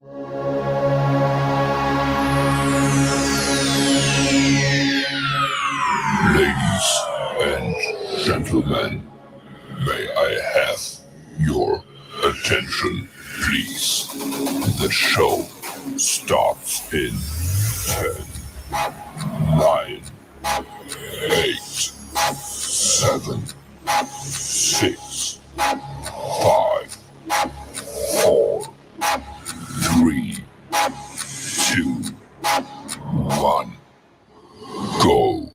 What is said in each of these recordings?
Ladies and gentlemen, may I have your attention, please? The show starts in 10, 9, 8, 7, 6, 5, 4, 3, 2, 1, go.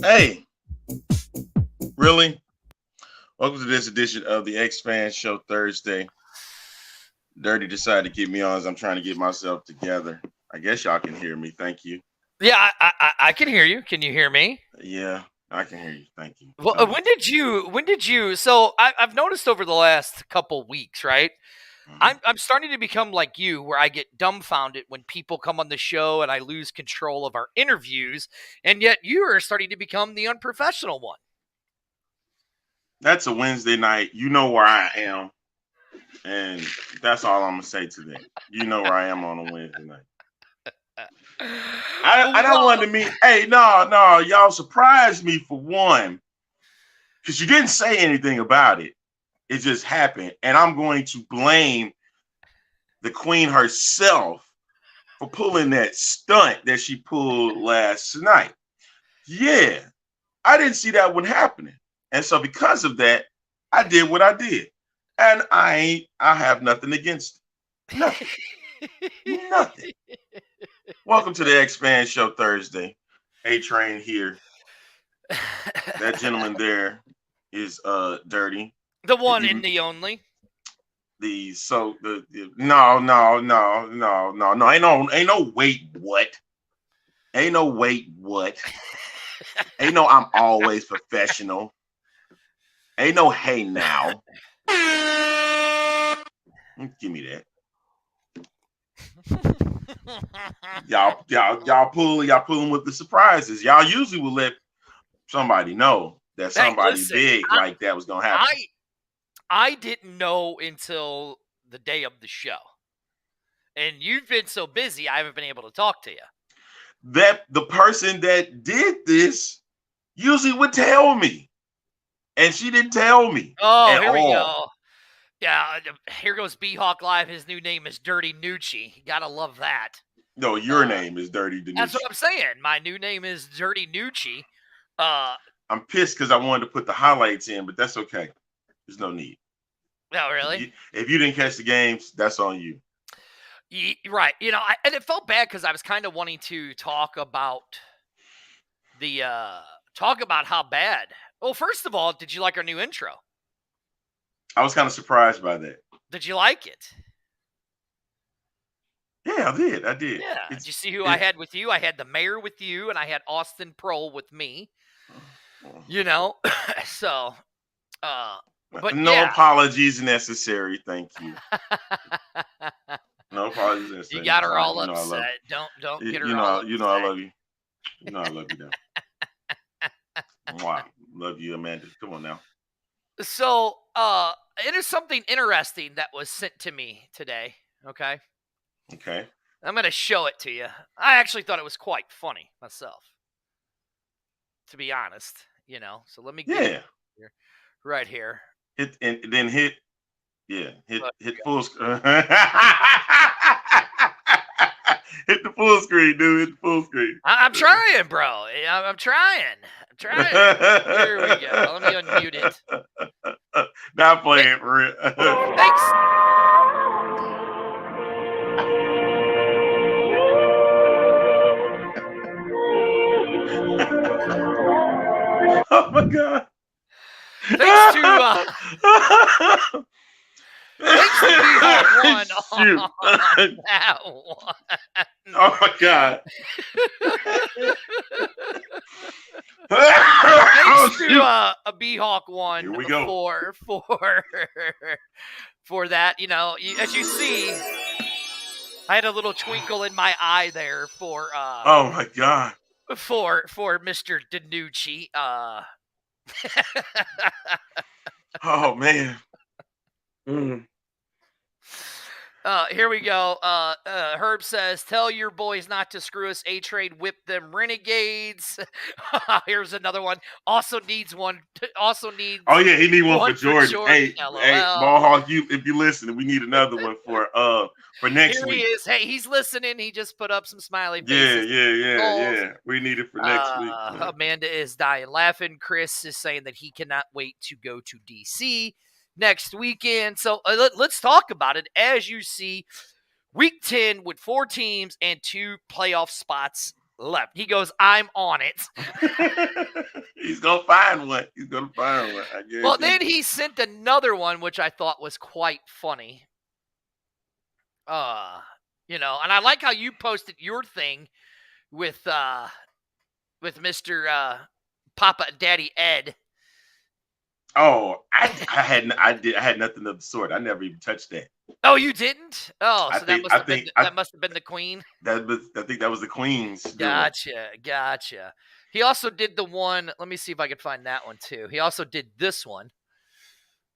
Hey, really? Welcome to this edition of the X-Fan Show Thursday. Dirty decided to get me on as I'm trying to get myself together. I guess y'all can hear me. Thank you. Yeah, I can hear you. Can you hear me? Yeah, I can hear you. Thank you. Well, when did you? So I've noticed over the last couple weeks, right? I'm starting to become like you, where I get dumbfounded when people come on the show and I lose control of our interviews, and yet you are starting to become the unprofessional one. That's a Wednesday night. You know where I am, and that's all I'm gonna say today. You know where I am on a Wednesday night. I don't want to meet. Hey, no, y'all surprised me for one, because you didn't say anything about it. It just happened, and I'm going to blame the queen herself for pulling that stunt that she pulled last night. Yeah, I didn't see that one happening, and so because of that, I did what I did, and I have nothing against it. Nothing. Nothing. Welcome to the X-Fan Show Thursday. A-Train here. That gentleman there is Dirty. The one and the only. No. Ain't no wait what. Ain't no wait what. Ain't no I'm always professional. Ain't no hey now. Give me that. Y'all pulling with the surprises. Y'all usually will let somebody know that somebody big like that was gonna happen. I didn't know until the day of the show. And you've been so busy, I haven't been able to talk to you. That the person that did this usually would tell me. And she didn't tell me. Oh, here we go. Yeah, here goes B-Hawk Live. His new name is Dirty Nucci. You gotta love that. No, your name is Dirty Nucci. That's what I'm saying. My new name is Dirty Nucci. I'm pissed because I wanted to put the highlights in, but that's okay. There's no need. No, really? If you didn't catch the games, that's on you. Right. You know, and it felt bad because I was kind of wanting to talk about how bad. Well, first of all, did you like our new intro? I was kind of surprised by that. Did you like it? Yeah, I did. Yeah. Did you see who I had with you? I had the mayor with you, and I had Austin Prohl with me. You know, so. But no apologies necessary. Thank you. No apologies necessary. You got her all upset. Don't get her all upset. You know I love you. You know I love you though. Wow. Love you, Amanda. Come on now. So, it is something interesting that was sent to me today. Okay. Okay. I'm going to show it to you. I actually thought it was quite funny myself, to be honest. You know, so let me get it here, right here. Hit full screen. Hit the full screen, dude. Hit the full screen. I'm trying, bro. I'm trying. Here we go. Let me unmute it. Not playing for real. Thanks. Oh my God. Thanks to B-Hawk One Shoot. on that one. Oh my God. Thanks Shoot. to a B-Hawk One Here we go. for that. You know, as you see, I had a little twinkle in my eye there for Oh my God. for Mr. DiNucci. Oh man. Mm. Here we go. Herb says, "Tell your boys not to screw us. A-Train whip them Renegades." Here's another one. Also needs one. Also needs. Oh yeah, he need one for Jordan. Hey, LOL. hey, Ballhawk, if you listen, we need another one for next Here week. he is. Hey, he's listening. He just put up some smiley faces. Yeah. We need it for next week. Amanda is dying laughing. Chris is saying that he cannot wait to go to DC next weekend. So let's talk about it. As you see, week 10 with 4 teams and 2 playoff spots left. He goes, I'm on it. He's going to find one. I guess. Well, then he sent another one, which I thought was quite funny. You know, and I like how you posted your thing with Mr. Papa Daddy Ed. Oh, I had nothing of the sort. I never even touched that. Oh, you didn't? Oh, so that that must have been the Queen. I think that was the Queen's. Gotcha. He also did the one. Let me see if I can find that one too. He also did this one.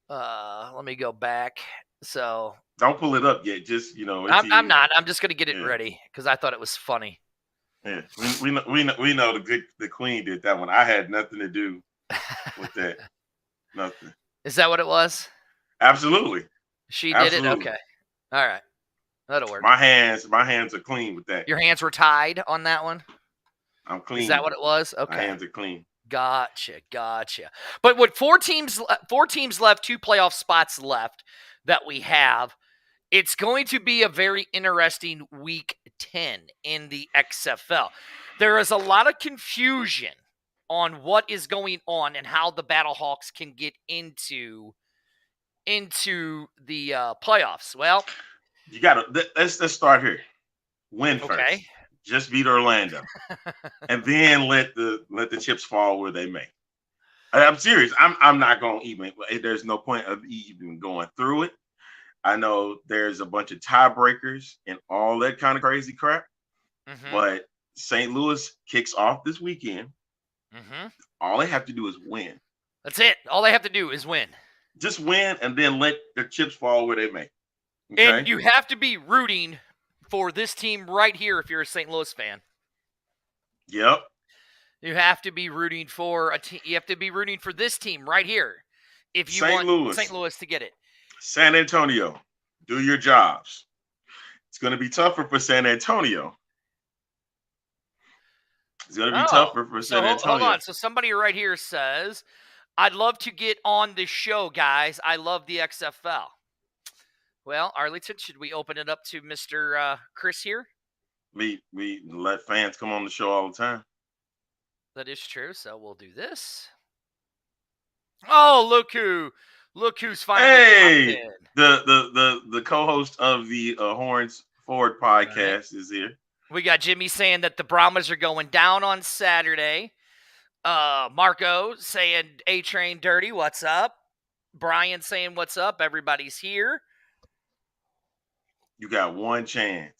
Let me go back. So don't pull it up yet. Just I'm not. I'm just gonna get it ready because I thought it was funny. Yeah, we know the Queen did that one. I had nothing to do with that. Nothing. Is that what it was? Absolutely. She did it? Okay. All right. That'll work. My hands are clean with that. Your hands were tied on that one? I'm clean. Is that what it was? Okay. My hands are clean. Gotcha. But with 4 teams left, 2 playoff spots left that we have, it's going to be a very interesting week 10 in the XFL. There is a lot of confusion on what is going on and how the Battlehawks can get into the playoffs. Well, you gotta let's start here. Win first. Okay. Just beat Orlando, and then let the chips fall where they may. I'm serious. I'm not going to even. There's no point of even going through it. I know there's a bunch of tiebreakers and all that kind of crazy crap, but St. Louis kicks off this weekend. All they have to do is win. That's it. All they have to do is win. Just win, and then let their chips fall where they may. Okay? And you have to be rooting for this team right here if you're a St. Louis fan. Yep. You have to be rooting for you have to be rooting for this team right here if you want St. Louis to get it. San Antonio, do your jobs. It's going to be tougher for San Antonio. It's going to be tougher for San Antonio. Hold on. So somebody right here says, I'd love to get on the show, guys. I love the XFL. Well, Arlington, should we open it up to Mr. Chris here? We let fans come on the show all the time. That is true. So we'll do this. Oh, look who's finally Hey, the co-host of the Horns Forward podcast is here. We got Jimmy saying that the Brahmas are going down on Saturday. Marco saying A-Train dirty. What's up? Brian saying what's up? Everybody's here. You got one chance.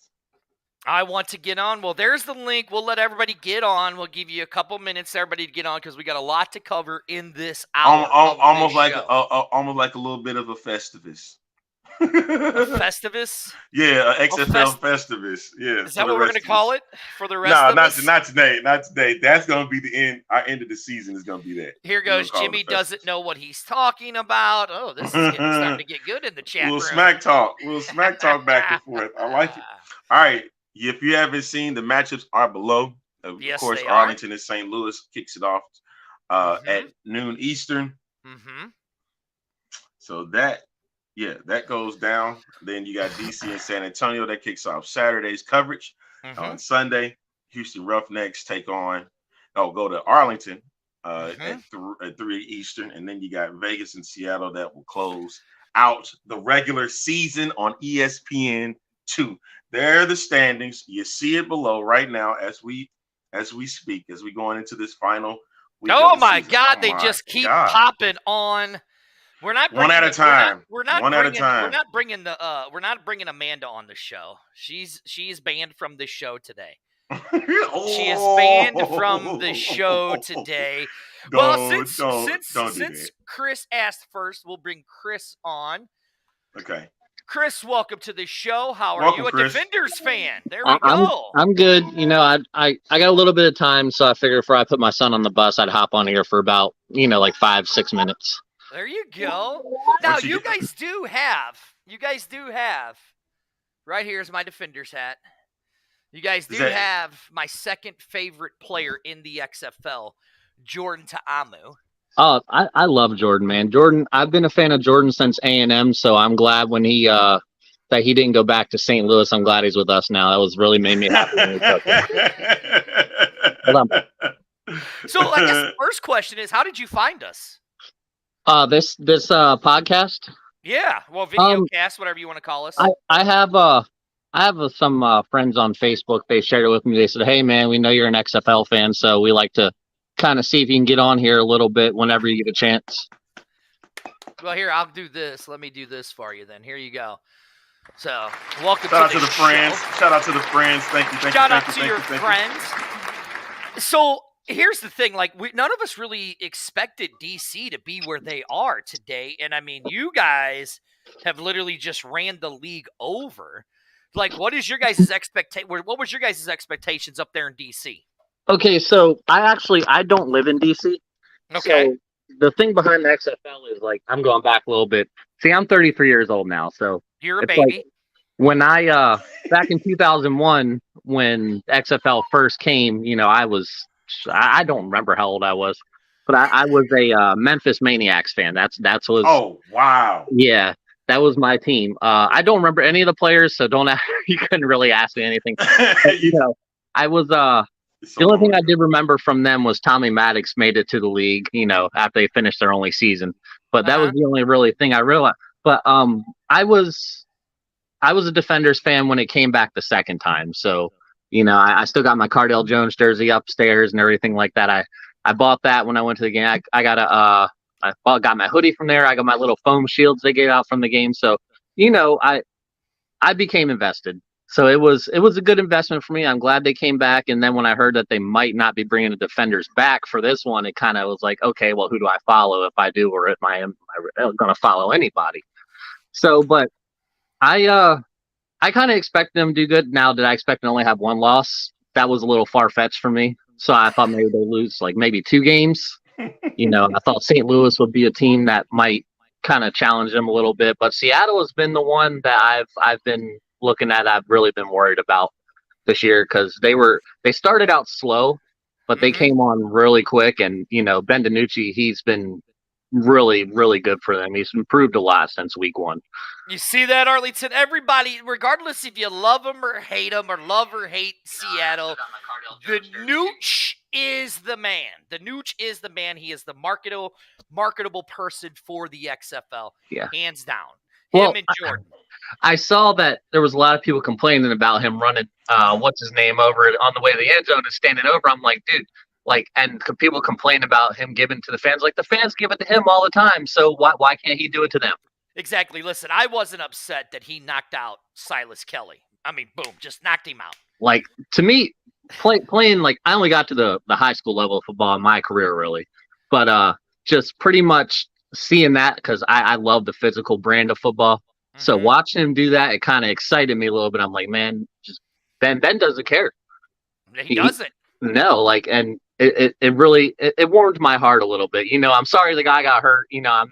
I want to get on. Well, there's the link. We'll let everybody get on. We'll give you a couple minutes, everybody, to get on because we got a lot to cover in this hour. Almost like a little bit of a Festivus. A Festivus? Yeah, XFL Festivus. Yeah. Is that what we're going to call it for the rest of us? No, not today. Not today. That's going to be the end. Our end of the season is going to be that. Here goes Jimmy doesn't know what he's talking about. Oh, this is starting to get good in the chat room. Smack talk. We'll smack talk back and forth. I like it. All right. If you haven't seen, the matchups are below. Of course, Arlington and St. Louis kicks it off at noon Eastern. So So that goes down. Then you got DC and San Antonio that kicks off Saturday's coverage. On Sunday, Houston Roughnecks go to Arlington at 3 Eastern, and then you got Vegas and Seattle that will close out the regular season on ESPN2. There are the standings. You see it below right now as we speak, as we going into this final week. Oh my God! They just keep popping on. We're not one at a time. We're not bringing Amanda on the show. She's banned from the show today. She is banned from the show today. Since Chris asked first, we'll bring Chris on. Okay. Chris, welcome to the show. How are you? Chris. A Defenders fan. There we go. I'm good. I got a little bit of time, so I figured before I put my son on the bus, I'd hop on here for about, like 5-6 minutes. There you go. Now, you guys do have, right here's my Defenders hat. You guys do have my second favorite player in the XFL, Jordan Ta'amu. Oh, I love Jordan, man. Jordan, I've been a fan of Jordan since A&M, so I'm glad when that he didn't go back to St. Louis. I'm glad he's with us now. That was really made me happy. So I guess the first question is, how did you find us? This podcast? Yeah, well, video cast, whatever you want to call us. I have some friends on Facebook. They shared it with me. They said, "Hey, man, we know you're an XFL fan, so we like to kind of see if you can get on here a little bit whenever you get a chance." Well, here, I'll do this. Let me do this for you then. Here you go. So, welcome Shout out to the friends. Shout out to the friends. Thank you. Shout out to your friends. So, here's the thing. None of us really expected DC to be where they are today. And, I mean, you guys have literally just ran the league over. What is your guys' expectation? What was your guys' expectations up there in DC? Okay, so I don't live in DC. Okay. So the thing behind the XFL is I'm going back a little bit. See, I'm 33 years old now, so you're a baby. When I back in 2001 when XFL first came, I don't remember how old I was, but I was a Memphis Maniacs fan. That's what. Oh wow. Yeah. That was my team. I don't remember any of the players, so you couldn't really ask me anything. But, I was the only thing I did remember from them was Tommy Maddox made it to the league, after they finished their only season. But that was the only really thing I realized. But I was a Defenders fan when it came back the second time. So, I still got my Cardale Jones jersey upstairs and everything like that. I bought that when I went to the game. I got got my hoodie from there. I got my little foam shields they gave out from the game. So, I became invested. So it was a good investment for me. I'm glad they came back. And then when I heard that they might not be bringing the Defenders back for this one, it kind of was like, okay, well, who do I follow if I do, or am I going to follow anybody? So, but I kind of expect them to do good. Now, did I expect them to only have one loss? That was a little far-fetched for me. So I thought maybe they lose maybe 2 games. I thought St. Louis would be a team that might kind of challenge them a little bit, but Seattle has been the one that I've been looking at. I've really been worried about this year because they started out slow, but they came on really quick. And Ben DiNucci, he's been really, really good for them. He's improved a lot since week 1. You see that, Arlington? Everybody, regardless if you love them or hate them or love or hate Seattle, the Nooch is the man. The Nooch is the man. He is the marketable person for the XFL. Yeah. Hands down. Him and Jordan. I saw that there was a lot of people complaining about him running, what's his name, over on the way to the end zone and standing over. I'm like, dude, and people complain about him giving to the fans. The fans give it to him all the time. So why can't he do it to them? Exactly. Listen, I wasn't upset that he knocked out Silas Kelly. I mean, boom, just knocked him out. To me, playing I only got to the high school level of football in my career, really. But just pretty much seeing that, because I love the physical brand of football. So watching him do that, it kind of excited me a little bit. I'm like, man, just Ben doesn't care. He doesn't. No, and it really warmed my heart a little bit. I'm sorry the guy got hurt. I'm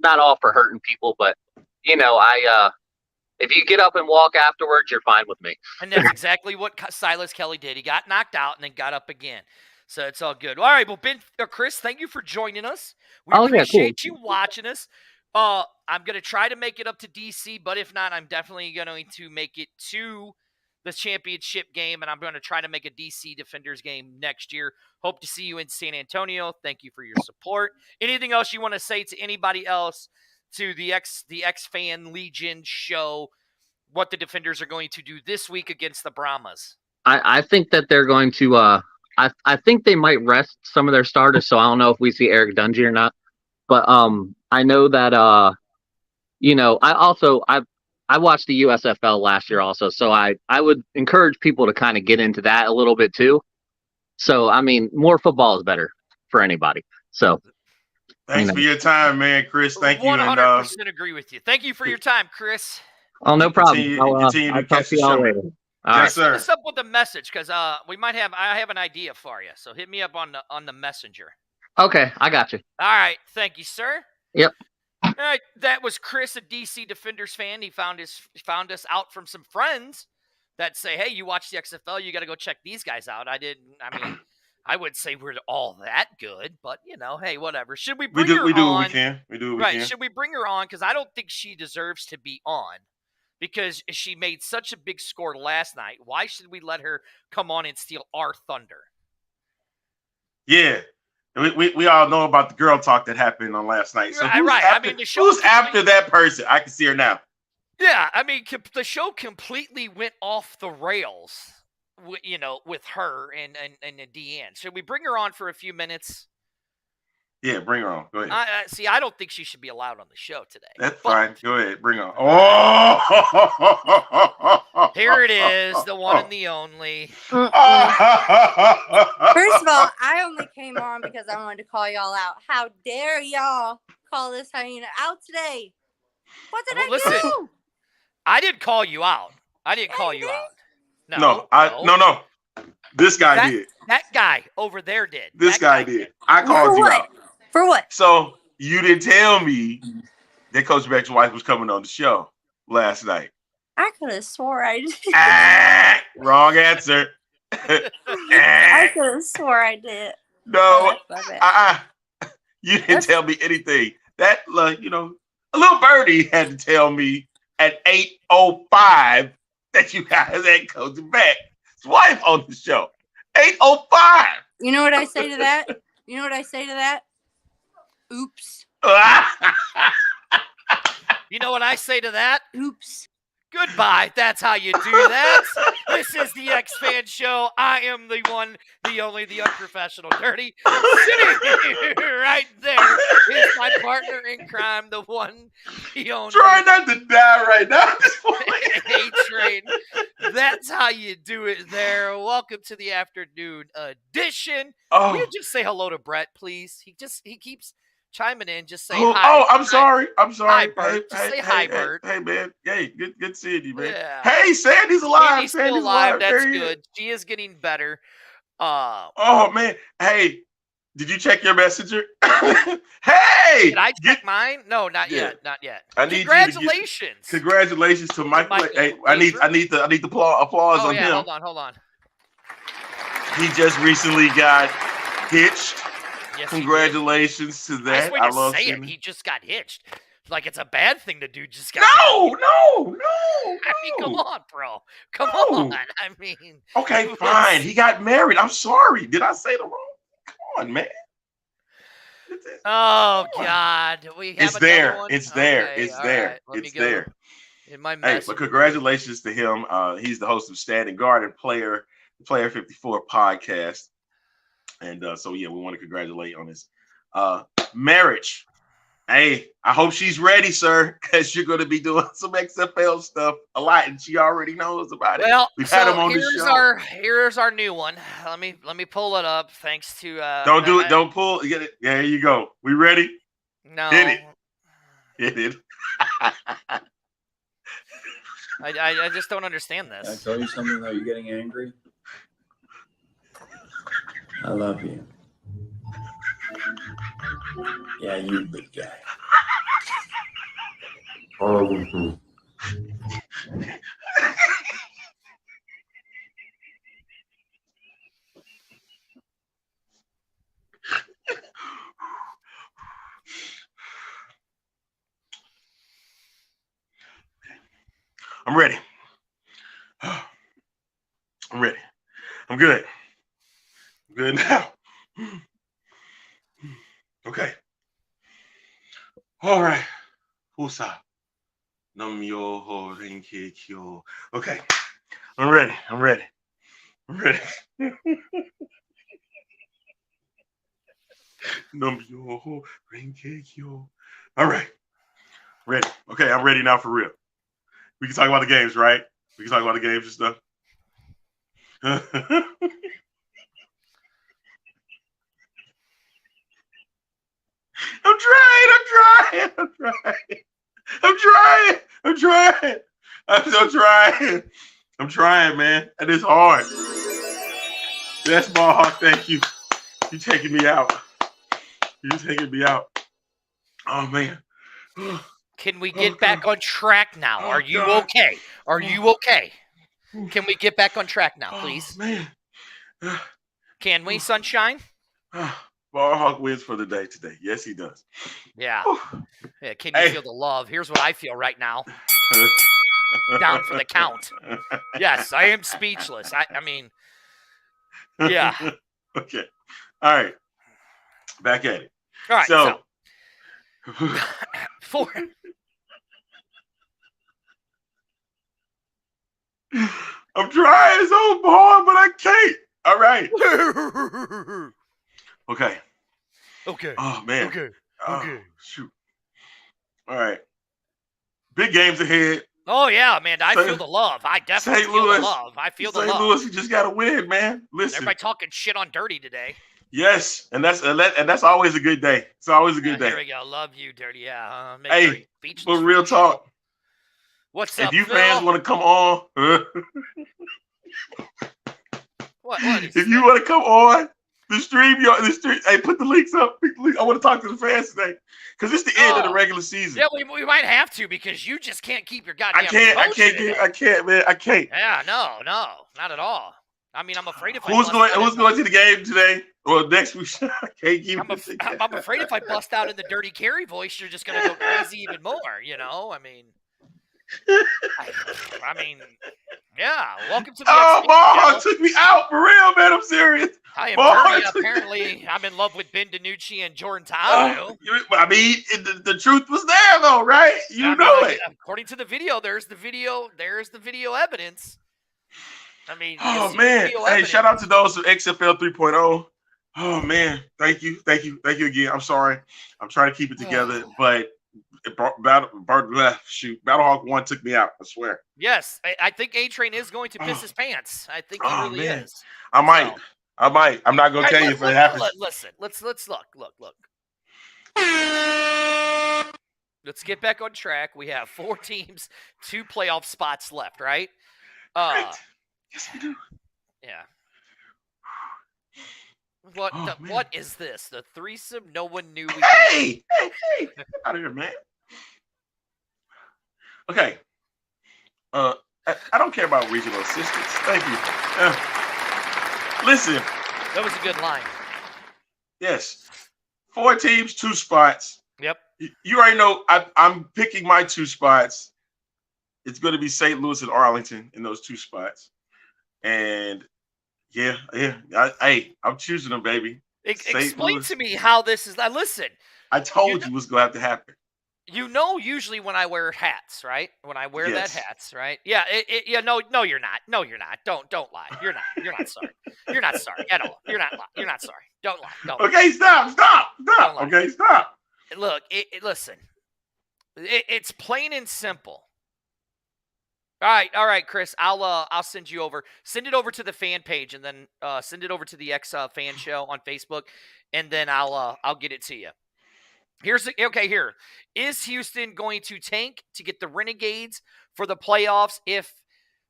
not all for hurting people, but if you get up and walk afterwards, you're fine with me. And that's exactly what Silas Kelly did. He got knocked out and then got up again. So it's all good. All right, well, Chris, thank you for joining us. We appreciate you watching us. I'm going to try to make it up to DC, but if not, I'm definitely going to make it to the championship game, and I'm going to try to make a DC Defenders game next year. Hope to see you in San Antonio. Thank you for your support. Anything else you want to say to anybody else, to the X Fan Legion show, what the Defenders are going to do this week against the Brahmas? I think that they're going to I think they might rest some of their starters, so I don't know if we see Eric Dungy or not. But I know that I watched the USFL last year also, so I would encourage people to kind of get into that a little bit too. So I mean, more football is better for anybody. So thanks for your time, man, Chris. Thank you. 100% agree with you. Thank you for your time, Chris. Oh, no problem. Continue to catch the show later. Yes, sir. Hit us up with a message, because I have an idea for you. So hit me up on the messenger. Okay, I got you. All right, thank you, sir. Yep. All right, that was Chris, a DC Defenders fan. He found us out from some friends that say, "Hey, you watch the XFL, you got to go check these guys out." I mean, I would say we're all that good, but hey, whatever. Should we bring her on? We do what we can. We do what we can. Should we bring her on? Because I don't think she deserves to be on, because she made such a big score last night. Why should we let her come on and steal our thunder? Yeah. We all know about the girl talk that happened on last night. So who's right. After, who's after that person? I can see her now. Yeah, I mean, the show completely went off the rails, with her and Deanne. Should we bring her on for a few minutes? Yeah, bring her on. Go ahead. I don't think she should be allowed on the show today. That's fine. Go ahead. Bring her on. Oh! Here it is, the one and the only. First of all, I only came on because I wanted to call y'all out. How dare y'all call this hyena out today? What did I do? I didn't call you out. I didn't call you out. No. This guy did. That guy over there did. This guy did. I called you out. For what? So you didn't tell me that Coach Beck's wife was coming on the show last night. I could have swore I did. Wrong answer. I could have swore I did. No. You didn't tell me anything. That, a little birdie had to tell me at 8:05 that you guys had Coach Beck's wife on the show. 8:05. You know what I say to that? Oops. You know what I say to that? Oops. Goodbye. That's how you do that. This is the X Fan Show. I am the one, the only, the unprofessional, dirty. Sitting right there is my partner in crime, the one, the only. Try not to die right now. A-Train. That's how you do it there. Welcome to the afternoon edition. Will you just say hello to Brett, please? He keeps chiming in. Just say hi. Oh, I'm sorry. Hi, Bert. Just say hi, Bert. Hey, man. Hey, good seeing you, man. Yeah. Hey, Sandy's alive. Sandy's still alive. That's good. She is getting better. Oh, man. Hey, did you check your messenger? Hey! Did I check mine? No, not yet. Not yet. Congratulations. Congratulations to Michael. Hey, I need the applause on him. Hold on. He just recently got hitched. Yes, congratulations to that. I love to say it. He just got hitched. Like it's a bad thing to do. Just got No. I mean, come on, bro. Come on. I mean. Okay, fine. He got married. I'm sorry. Did I say the wrong? Come on, man. Oh God. It's there. It's there. It's there. It's there. In my message. Hey, but congratulations to him. He's the host of Standing Guard and Player 54 podcast. And we want to congratulate on his marriage. Hey, I hope she's ready, sir, because you're going to be doing some XFL stuff a lot, and she already knows about it. Well, we've had him on the show. Here's our new one. Let me pull it up. Thanks to don't do it. Don't pull. Get it. There you go. We ready? No. Hit it. I just don't understand this. Can I tell you something though? You're getting angry. I love you. Yeah, you big guy. I'm ready. I'm ready. I'm good. I'm good now. Okay. All right. Husa. Nam yo ho renke kyo. Okay. I'm ready. I'm ready. I'm ready. Nam yo ho renke kyo. All right. Ready. Okay, I'm ready now for real. We can talk about the games, right? We can talk about the games and stuff. I'm trying, man. And it's hard. That's Battlehawk. Thank you. You taking me out. Oh, man. Can we get back on track now? Are you okay? Are you okay? Can we get back on track now, please? Oh, man. Can we, Sunshine? Battlehawk wins for the day today. Yes, he does. Yeah. Yeah. Can you feel the love? Here's what I feel right now. Down for the count. Yes, I am speechless. I mean, yeah. Okay. All right. Back at it. All right. So four. I'm trying so hard, but I can't. All right. Okay. Okay. Oh, man. Okay. Oh, shoot. All right. Big games ahead. Oh, yeah, man. I feel the love. I definitely feel the love. I feel the love. St. Louis, you just got to win, man. Listen. Everybody talking shit on Dirty today. Yes, and that's always a good day. It's always a good day. Here we go. Love you, Dirty. Yeah. Hey, for real talk. What's up, if you Phil? fans want to come on, what if you want to come on the stream, hey, put the links up. I want to talk to the fans today because it's the end of the regular season. Yeah, we might have to because you just can't keep your goddamn. I can't, man. I can't. Yeah, no, not at all. I mean, I'm afraid if who's going to the game today? Well, next week. I can't keep I'm afraid if I bust out in the Dirty Carry voice, you're just going to go crazy even more. You know, I mean. I mean, yeah. Welcome to the. Battlehawk took me out for real, man. I'm serious. I am Dirty. Apparently, I'm in love with Ben DiNucci and Jordan Tayo. I mean, the truth was there, though, right? You know it. According to the video, there's the video evidence. I mean, oh man! Hey, shout out to those of XFL 3.0. Oh man, thank you again. I'm sorry. I'm trying to keep it together, but. Battlehawk 1 took me out. I swear. Yes, I think A-Train is going to piss his pants. I think he really is. I might. I'm not going to tell you if it happens. Listen. Let's look. Let's get back on track. We have 4 teams, 2 playoff spots left, right? Right. Yes, we do. Yeah. What is this? The threesome no one knew we Hey! Get out of here, man. Okay. I don't care about regional assistance. Thank you. Listen. That was a good line. Yes. 4 teams, 2 spots. Yep. You already know I'm picking my 2 spots. It's going to be St. Louis and Arlington in those 2 spots. And yeah. I'm choosing them, baby. Explain to me how this is. Listen. I told you what's going to have to happen. You know, usually when I wear hats, right? When I wear that hats, right? Yeah. No, you're not. No, you're not. Don't lie. You're not. You're not sorry. You're not sorry at all. You're not sorry. Don't lie. Don't. Okay, stop. Okay, stop. Look, listen. It's plain and simple. All right, Chris. I'll send you over. Send it over to the fan page, and then send it over to the X fan show on Facebook, and then I'll get it to you. Here. Is Houston going to tank to get the Renegades for the playoffs if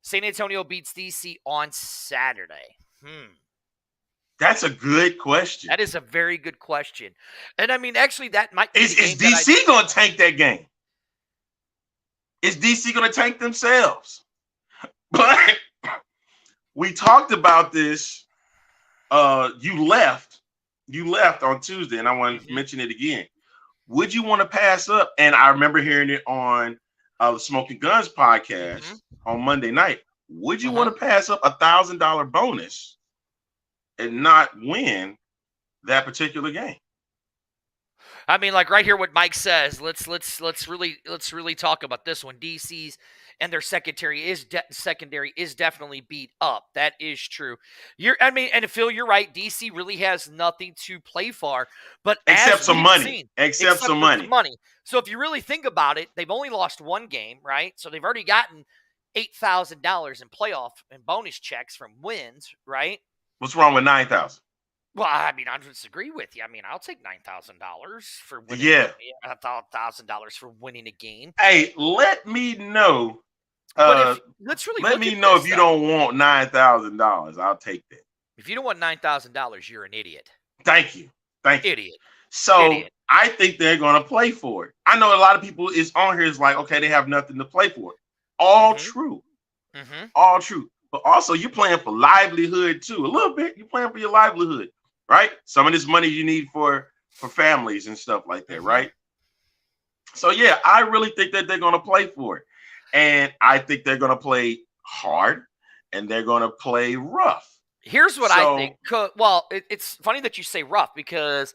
San Antonio beats DC on Saturday? That's a good question. That is a very good question. And I mean, actually, that might be is DC going to tank that game? Is DC going to tank themselves? But we talked about this. You left on Tuesday, and I want to mention it again. Would you want to pass up? And I remember hearing it on the Smoking Guns podcast on Monday night, would you want to pass up $1,000 bonus and not win that particular game? I mean, like right here, what Mike says. Let's really talk about this one. DC's and their secondary is definitely beat up. That is true. And Phil, you're right. DC really has nothing to play for, but except some money. Except some money. So if you really think about it, they've only lost one game, right? So they've already gotten $8,000 in playoff and bonus checks from wins, right? What's wrong with $9,000? Well, I mean, I disagree with you. I mean, I'll take $9,000 for winning. Yeah, $1,000 for winning a game. Hey, let me know. Let me know if you don't want $9,000. I'll take that. If you don't want $9,000, you're an idiot. Thank you. Idiot. So I think they're going to play for it. I know a lot of people is on here is like, okay, they have nothing to play for. All true. All true. But also, you're playing for livelihood too. A little bit. You're playing for your livelihood, right? Some of this money you need for families and stuff like that, right? So yeah, I really think that they're going to play for it. And I think they're going to play hard and they're going to play rough. Here's what I think. Well, it's funny that you say rough because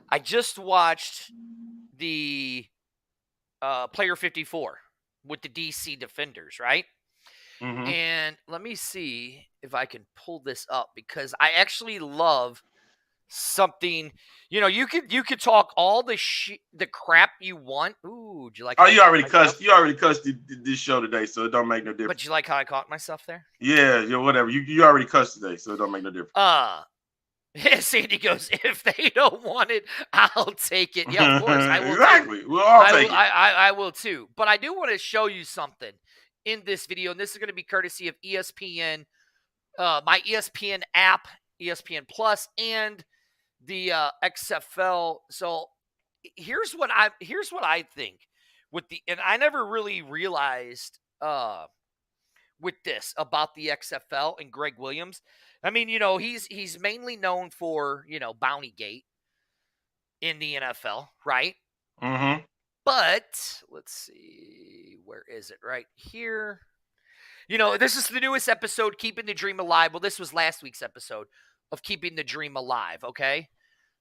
I just watched the Player 54 with the DC Defenders, right? And let me see if I can pull this up because I actually love something. You know, you could talk all the crap you want. Ooh, do you like? Oh, you already cussed. You already cussed this show today, so it don't make no difference. But you like how I caught myself there? Yeah, whatever. You already cussed today, so it don't make no difference. Sandy goes, if they don't want it, I'll take it. Yeah, of course, I will. Exactly. We'll all take it. I will too. But I do want to show you something in this video, and this is going to be courtesy of ESPN, my ESPN app, ESPN Plus, and the XFL. So here's what I think and I never really realized with this about the XFL and Greg Williams. I mean, you know, he's mainly known for, you know, Bountygate in the NFL, right? But let's see, where is it? Right here. You know, this is the newest episode, Keeping the Dream Alive. Well, this was last week's episode of Keeping the Dream Alive, okay?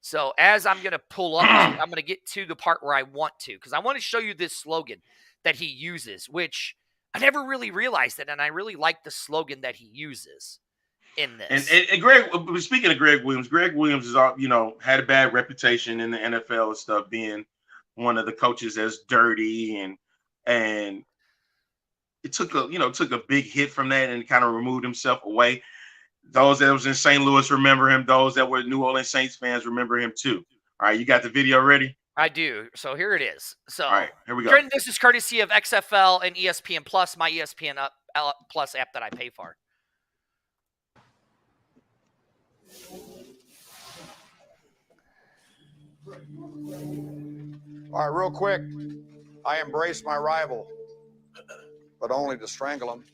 So as I'm going to pull up, I'm going to get to the part where I want to, because I want to show you this slogan that he uses, which I never really realized it, and I really like the slogan that he uses in this. And Greg, speaking of Greg Williams is, you know, had a bad reputation in the NFL and stuff, being one of the coaches that's dirty, and it took a big hit from that and kind of removed himself away. Those that was in St. Louis remember him. Those that were New Orleans Saints fans remember him too. All right, you got the video ready? I do. So here it is. So all right, here we go. Trenton, this is courtesy of XFL and ESPN Plus, my ESPN Plus app that I pay for. All right, real quick. I embrace my rival, but only to strangle him.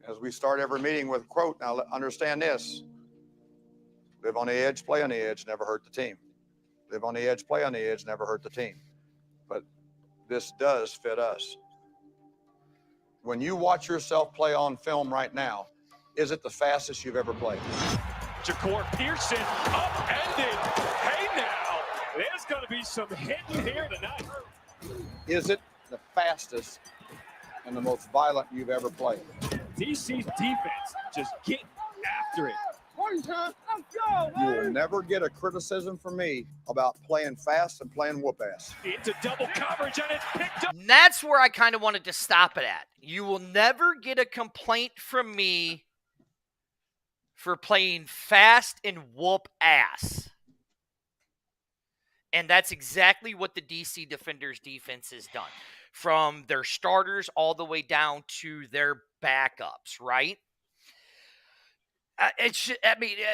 As we start every meeting with a quote, now understand this. Live on the edge, play on the edge, never hurt the team. Live on the edge, play on the edge, never hurt the team. But this does fit us. When you watch yourself play on film right now, is it the fastest you've ever played? Ja'Cour Pearson upended. Hey now, there's going to be some hitting here tonight. Is it the fastest and the most violent you've ever played? DC's defense just getting after it. You will never get a criticism from me about playing fast and playing whoop ass. Into double coverage and it's picked up. And that's where I kind of wanted to stop it at. You will never get a complaint from me for playing fast and whoop ass. And that's exactly what the DC Defenders defense has done. From their starters all the way down to their backups, right?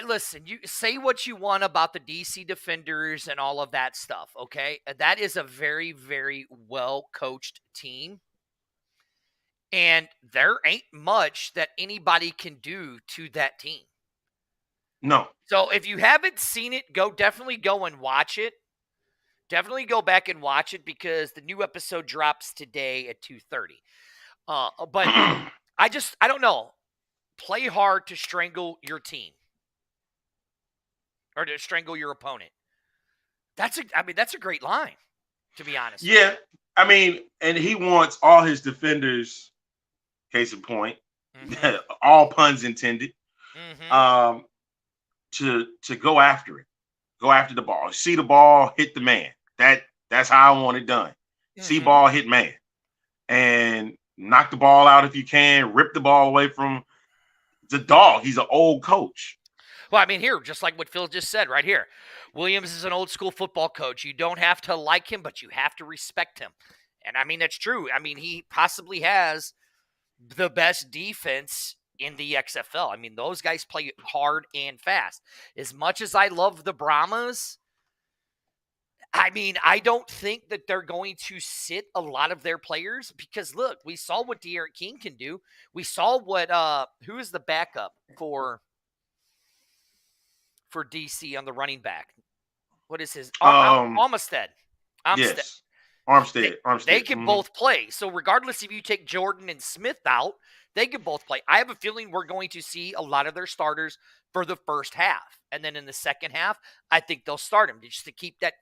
Listen, you say what you want about the DC Defenders and all of that stuff, okay? That is a very, very well-coached team. And there ain't much that anybody can do to that team. No. So if you haven't seen it, definitely go and watch it. Definitely go back and watch it because the new episode drops today at 2:30. But I don't know. Play hard to strangle your team or to strangle your opponent. That's a great line, to be honest. Yeah, I mean, and he wants all his defenders. Case in point, all puns intended. To go after it, go after the ball. See the ball, hit the man. That's how I want it done. See ball, hit man, and knock the ball out if you can. Rip the ball away from the dog. He's an old coach. Well, I mean, here, just like what Phil just said right here, Williams is an old school football coach. You don't have to like him, but you have to respect him. And I mean, that's true. I mean, he possibly has the best defense in the XFL. I mean, those guys play hard and fast. As much as I love the Brahmas, I mean, I don't think that they're going to sit a lot of their players because, look, we saw what De'Aaron King can do. We saw what who is the backup for DC on the running back? What is his? Armstead. Yes. Armstead. They can both play. So regardless if you take Jordan and Smith out, they can both play. I have a feeling we're going to see a lot of their starters for the first half. And then in the second half, I think they'll start them just to keep the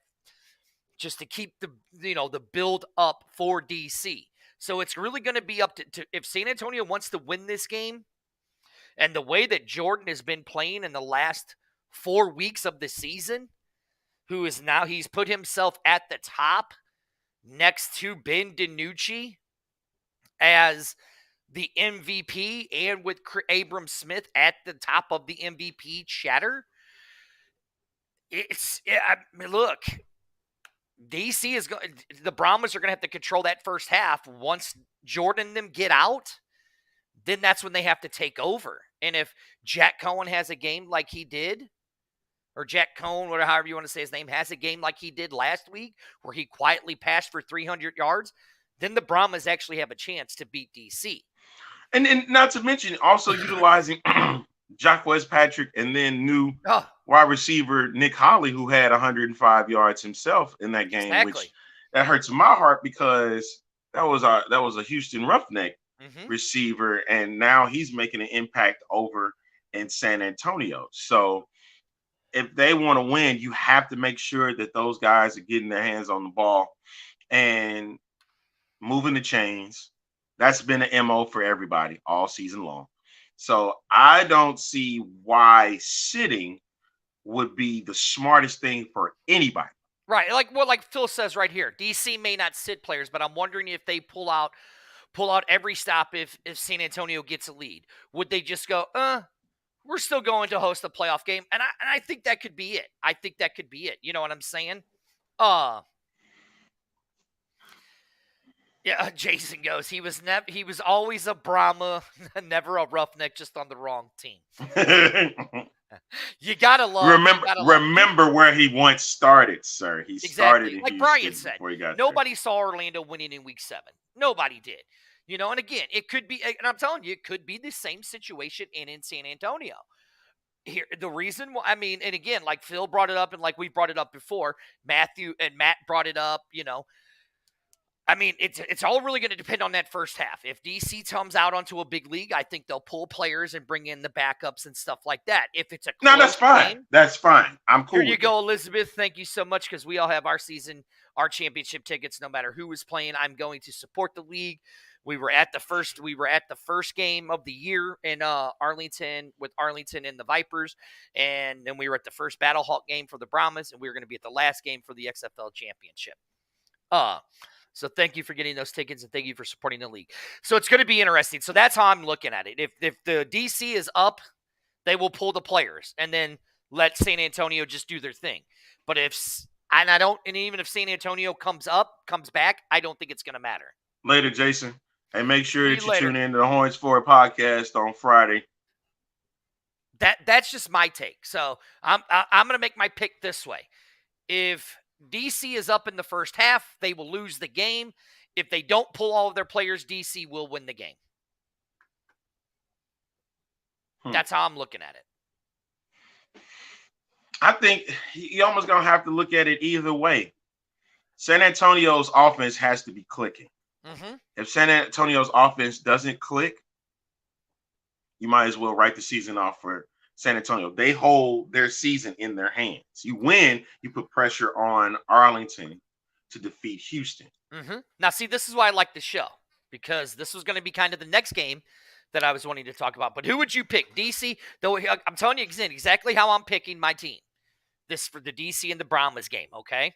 the build up for DC. So it's really going to be up to if San Antonio wants to win this game, and the way that Jordan has been playing in the last 4 weeks of the season, he's put himself at the top next to Ben DiNucci as the MVP, and with Abram Smith at the top of the MVP chatter. Look, DC is going. The Brahmas are going to have to control that first half. Once Jordan and them get out, then that's when they have to take over. And if Jack Cohen has a game like he did, or Jack Cohen, whatever, however you want to say his name, has a game like he did last week, where he quietly passed for 300 yards, then the Brahmas actually have a chance to beat DC. And not to mention also utilizing Jacquez Patrick and then new wide receiver Nick Holley, who had 105 yards himself in that game, which that hurts my heart because that was a Houston Roughneck receiver, and now he's making an impact over in San Antonio. So if they want to win, you have to make sure that those guys are getting their hands on the ball and moving the chains. That's been an MO for everybody all season long. So I don't see why sitting would be the smartest thing for anybody. Right. Like Phil says right here, DC may not sit players, but I'm wondering if they pull out every stop if San Antonio gets a lead. Would they just go, we're still going to host a playoff game? And I think that could be it. I think that could be it. You know what I'm saying? Yeah, Jason goes, he was always a Brahma, never a Roughneck, just on the wrong team. You gotta love. Remember where he once started, sir. He started in like Houston Brian said. Before he got nobody there. saw Orlando winning in Week 7. Nobody did. You know, and again, it could be, and I'm telling you, it could be the same situation in San Antonio. Here, the reason why, I mean, and again, like Phil brought it up, and like we brought it up before, Matthew and Matt brought it up. You know, I mean, it's all really going to depend on that first half. If DC comes out onto a big league, I think they'll pull players and bring in the backups and stuff like that. If it's a close that's fine. Game, that's fine. I'm cool. Here you go, Elizabeth. Thank you so much, because we all have our championship tickets. No matter who is playing, I'm going to support the league. We were at the first game of the year in Arlington with Arlington and the Vipers, and then we were at the first Battlehawk game for the Brahmas, and we were going to be at the last game for the XFL championship. So thank you for getting those tickets, and thank you for supporting the league. So it's going to be interesting. So that's how I'm looking at it. If the DC is up, they will pull the players and then let San Antonio just do their thing. But even if San Antonio comes back, I don't think it's going to matter. Later, Jason. Hey, make sure that you tune in to the Horns for a podcast on Friday. That's just my take. So I'm going to make my pick this way. If DC is up in the first half, they will lose the game. If they don't pull all of their players, DC will win the game. That's how I'm looking at it. I think you almost going to have to look at it either way. San Antonio's offense has to be clicking. Mm-hmm. If San Antonio's offense doesn't click, you might as well write the season off for San Antonio. They hold their season in their hands. You win, you put pressure on Arlington to defeat Houston. Mm-hmm. Now, see, this is why I like the show, because this was going to be kind of the next game that I was wanting to talk about. But who would you pick? DC, though I'm telling you exactly how I'm picking my team. This for the DC and the Brahmas game, okay?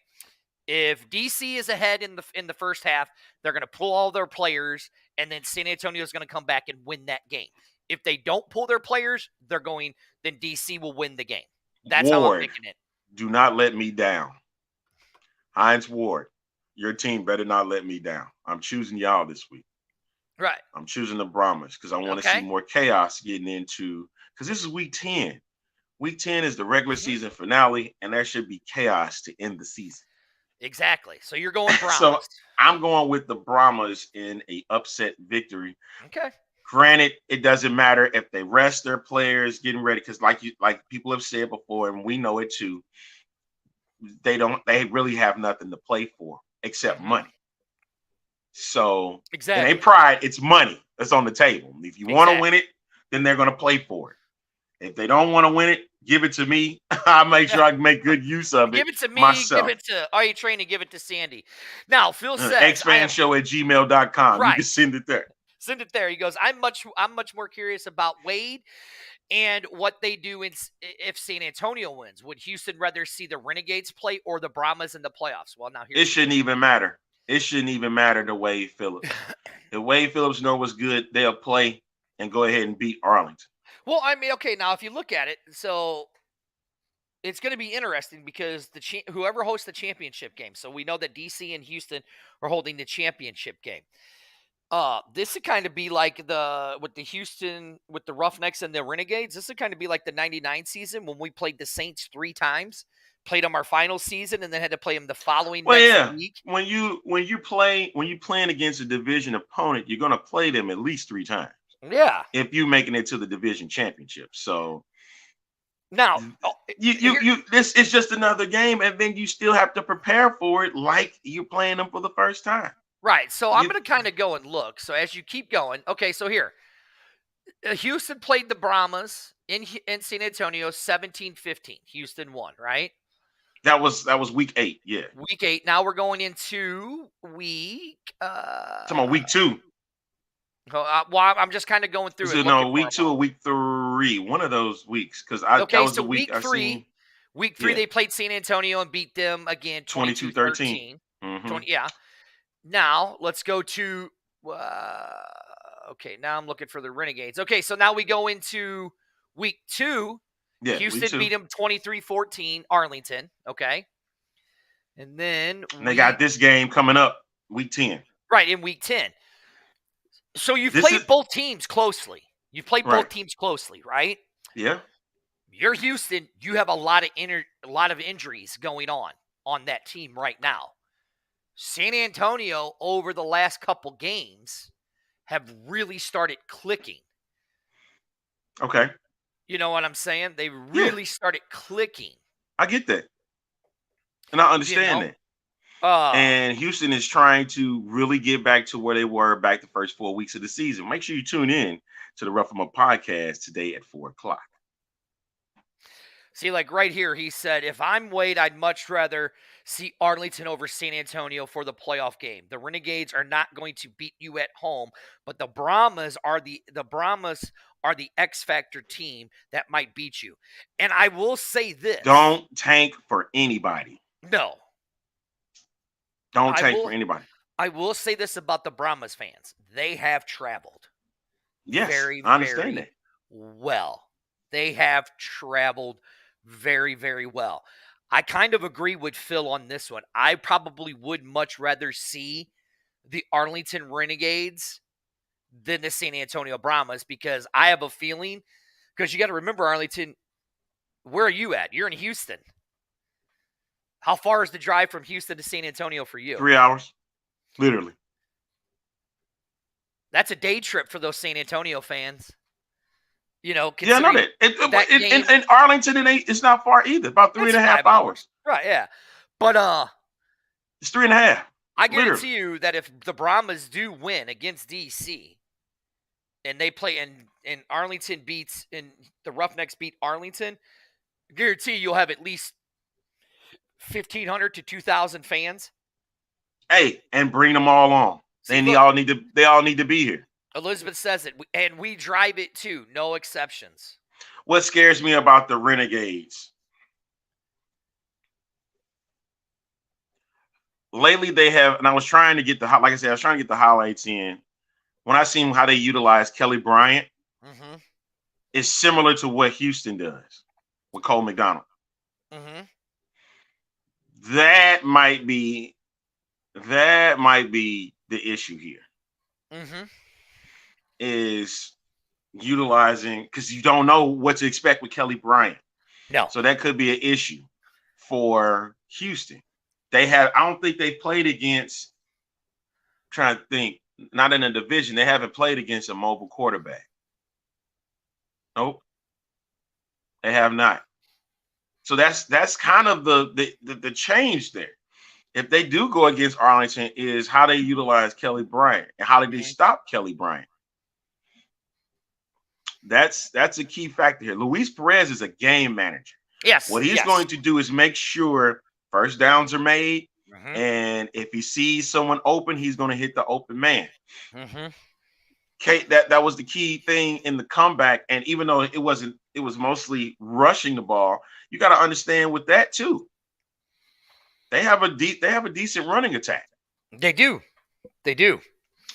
If DC is ahead in the first half, they're going to pull all their players, and then San Antonio is going to come back and win that game. If they don't pull their players, then DC will win the game. That's how I'm picking it. Do not let me down. Hines Ward, your team better not let me down. I'm choosing y'all this week. Right. I'm choosing the Brahmas because I want to see more chaos getting into, because this is week 10. Week 10 is the regular season finale, and there should be chaos to end the season. Exactly. So you're going Brahmas. So I'm going with the Brahmas in a upset victory. Okay. Granted, it doesn't matter if they rest their players getting ready, because like people have said before, and we know it too, they really have nothing to play for except money. So exactly, and they pride, it's money that's on the table. If you want to win it, then they're going to play for it. If they don't want to win it, give it to me. I'll make sure I can make good use of it. Give it to me. Myself. Give it to Are You Training? Give it to Sandy. Now, Phil says xfanshow@gmail.com. Right. You can send it there. Send it there. He goes, I'm much more curious about Wade and what they do if San Antonio wins. Would Houston rather see the Renegades play or the Brahmas in the playoffs? Well, now it shouldn't even matter. It shouldn't even matter to Wade Phillips. If Wade Phillips know what's good, they'll play and go ahead and beat Arlington. Well, I mean, okay, now if you look at it, so it's going to be interesting because whoever hosts the championship game. So we know that DC and Houston are holding the championship game. This would kind of be like with the Roughnecks and the Renegades. This would kind of be like the 99 season when we played the Saints 3 times, played them our final season, and then had to play them the following next week. When you're playing against a division opponent, you're going to play them at least 3 times. Yeah. If you're making it to the division championship. So now this is just another game, and then you still have to prepare for it like you're playing them for the first time. Right. So I'm going to kind of go and look. So as you keep going, okay, so here. Houston played the Brahmas in San Antonio 17-15. Houston won, right? That was week 8, yeah. Week 8. Now we're going into week talking about week 2. Well, I'm just kind of going through it. No, week 2 or week 3, one of those weeks, because that was the week I seen. Week 3, they played San Antonio and beat them again 22-13. Yeah. Now let's go to. Okay, now I'm looking for the Renegades. Okay, so now we go into week 2. Yeah, Houston beat them 23-14. Arlington. Okay, and then they got this game coming up, week 10. Right, in week 10. So you've played both teams closely. You've played both teams closely, right? Yeah. You're Houston. You have a lot of injuries going on that team right now. San Antonio, over the last couple games, have really started clicking. Okay. You know what I'm saying? They really started clicking. I get that. And I understand that. And Houston is trying to really get back to where they were back the first 4 weeks of the season. Make sure you tune in to the Rough 'Em Up podcast today at 4:00. See, like right here, he said, if I'm Wade, I'd much rather see Arlington over San Antonio for the playoff game. The Renegades are not going to beat you at home, but the Brahmas are the X Factor team that might beat you. And I will say this. Don't tank for anybody. No. Don't tank for anybody. I will say this about the Brahmas fans. They have traveled. Yes, I understand that. Well. They have traveled very, very well. I kind of agree with Phil on this one. I probably would much rather see the Arlington Renegades than the San Antonio Brahmas, because I have a feeling, because you got to remember, Arlington, where are you at? You're in Houston. How far is the drive from Houston to San Antonio for you? 3 hours, literally. That's a day trip for those San Antonio fans. You know, yeah, I know that. In Arlington, it's not far either. About 3.5 hours. Right, yeah. But It's 3.5. I guarantee you that if the Brahmas do win against DC and they play and Arlington beats and the Roughnecks beat Arlington, I guarantee you'll have at least 1,500 to 2,000 fans. Hey, and bring them all on. They all need to be here. Elizabeth says it, and we drive it too. No exceptions. What scares me about the Renegades? Lately, they have, and I was trying to get the highlights in. When I seen how they utilize Kelly Bryant, it's similar to what Houston does with Cole McDonald. That might be the issue here. Is utilizing, because you don't know what to expect with Kelly Bryant. No. So that could be an issue for Houston. I don't think they played against, trying to think, not in a division. They haven't played against a mobile quarterback. Nope. They have not. So that's kind of the change there. If they do go against Arlington, is how they utilize Kelly Bryant and how they stop Kelly Bryant. That's a key factor here. Luis Perez is a game manager. Yes. What he's going to do is make sure first downs are made, and if he sees someone open, he's going to hit the open man. That was the key thing in the comeback. And even though it was mostly rushing the ball, you got to understand with that too. They have a decent running attack. They do.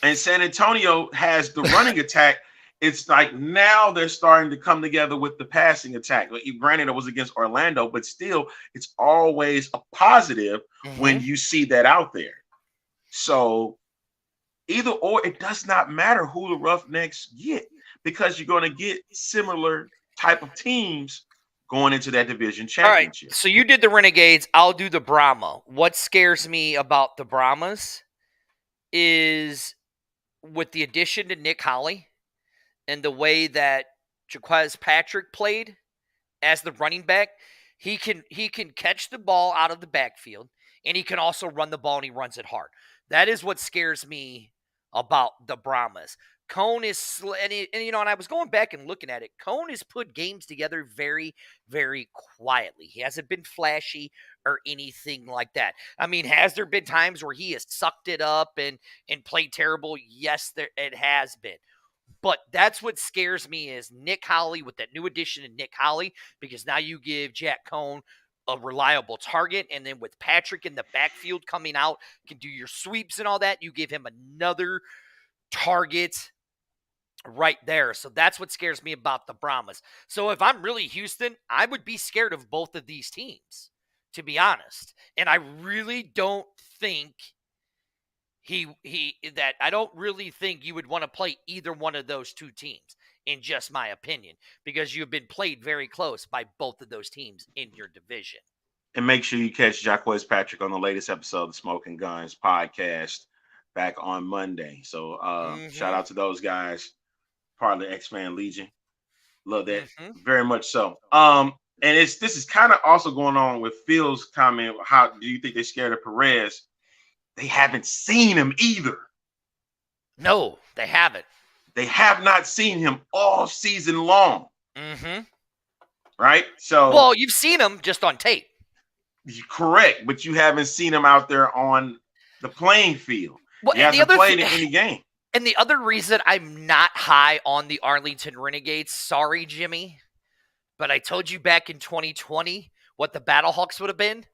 And San Antonio has the running attack. It's like now they're starting to come together with the passing attack. Granted, it was against Orlando, but still, it's always a positive when you see that out there. So either or, it does not matter who the Roughnecks get, because you're going to get similar type of teams going into that division championship. All right, so you did the Renegades. I'll do the Brahma. What scares me about the Brahmas is with the addition to Nick Holly and the way that Jaquez Patrick played as the running back, he can catch the ball out of the backfield, and he can also run the ball, and he runs it hard. That is what scares me about the Brahmas. Cone is, and I was going back and looking at it. Cone has put games together very, very quietly. He hasn't been flashy or anything like that. I mean, has there been times where he has sucked it up and played terrible? Yes, it has been. But that's what scares me is Nick Holly, with that new addition of Nick Holly, because now you give Jack Cone a reliable target, and then with Patrick in the backfield coming out, can do your sweeps and all that, you give him another target right there. So that's what scares me about the Brahmas. So if I'm really Houston, I would be scared of both of these teams, to be honest. And I really don't think I don't really think you would want to play either one of those two teams, in just my opinion, because you've been played very close by both of those teams in your division. And make sure you catch Jaquez Patrick on the latest episode of the Smoking Guns podcast back on Monday. So shout out to those guys, part of the X-Man Legion. Love that very much so. And this is kind of also going on with Phil's comment. How do you think they're scared of Perez? They haven't seen him either. No, they haven't. They have not seen him all season long. Right? So, well, you've seen him just on tape. Correct, but you haven't seen him out there on the playing field. Well, he hasn't played in any game. And the other reason I'm not high on the Arlington Renegades, sorry, Jimmy, but I told you back in 2020 what the Battlehawks would have been.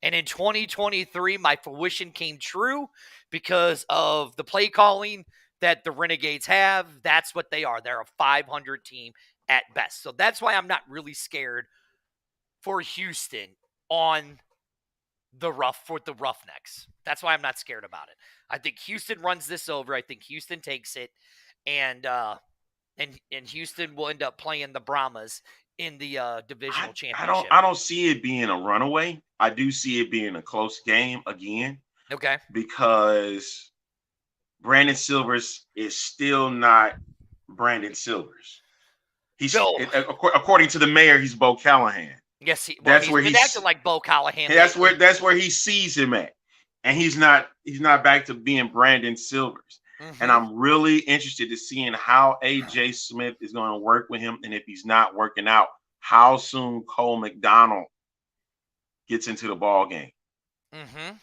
And in 2023, my fruition came true because of the play calling that the Renegades have. That's what they are. They're a 500 team at best. So that's why I'm not really scared for Houston on the Roughnecks. That's why I'm not scared about it. I think Houston runs this over. I think Houston takes it, and Houston will end up playing the Brahmas in the divisional championship. I don't see it being a runaway. I do see it being a close game again. Okay. Because Brandon Silvers is still not Brandon Silvers. According to the mayor, he's Bo Callahan. Yes, that's where he's been acting like Bo Callahan. That's where he sees him at. and he's not back to being Brandon Silvers. Mm-hmm. And I'm really interested to seeing how AJ Smith is going to work with him, and if he's not working out, how soon Cole McDonald gets into the ball game. Mm-hmm.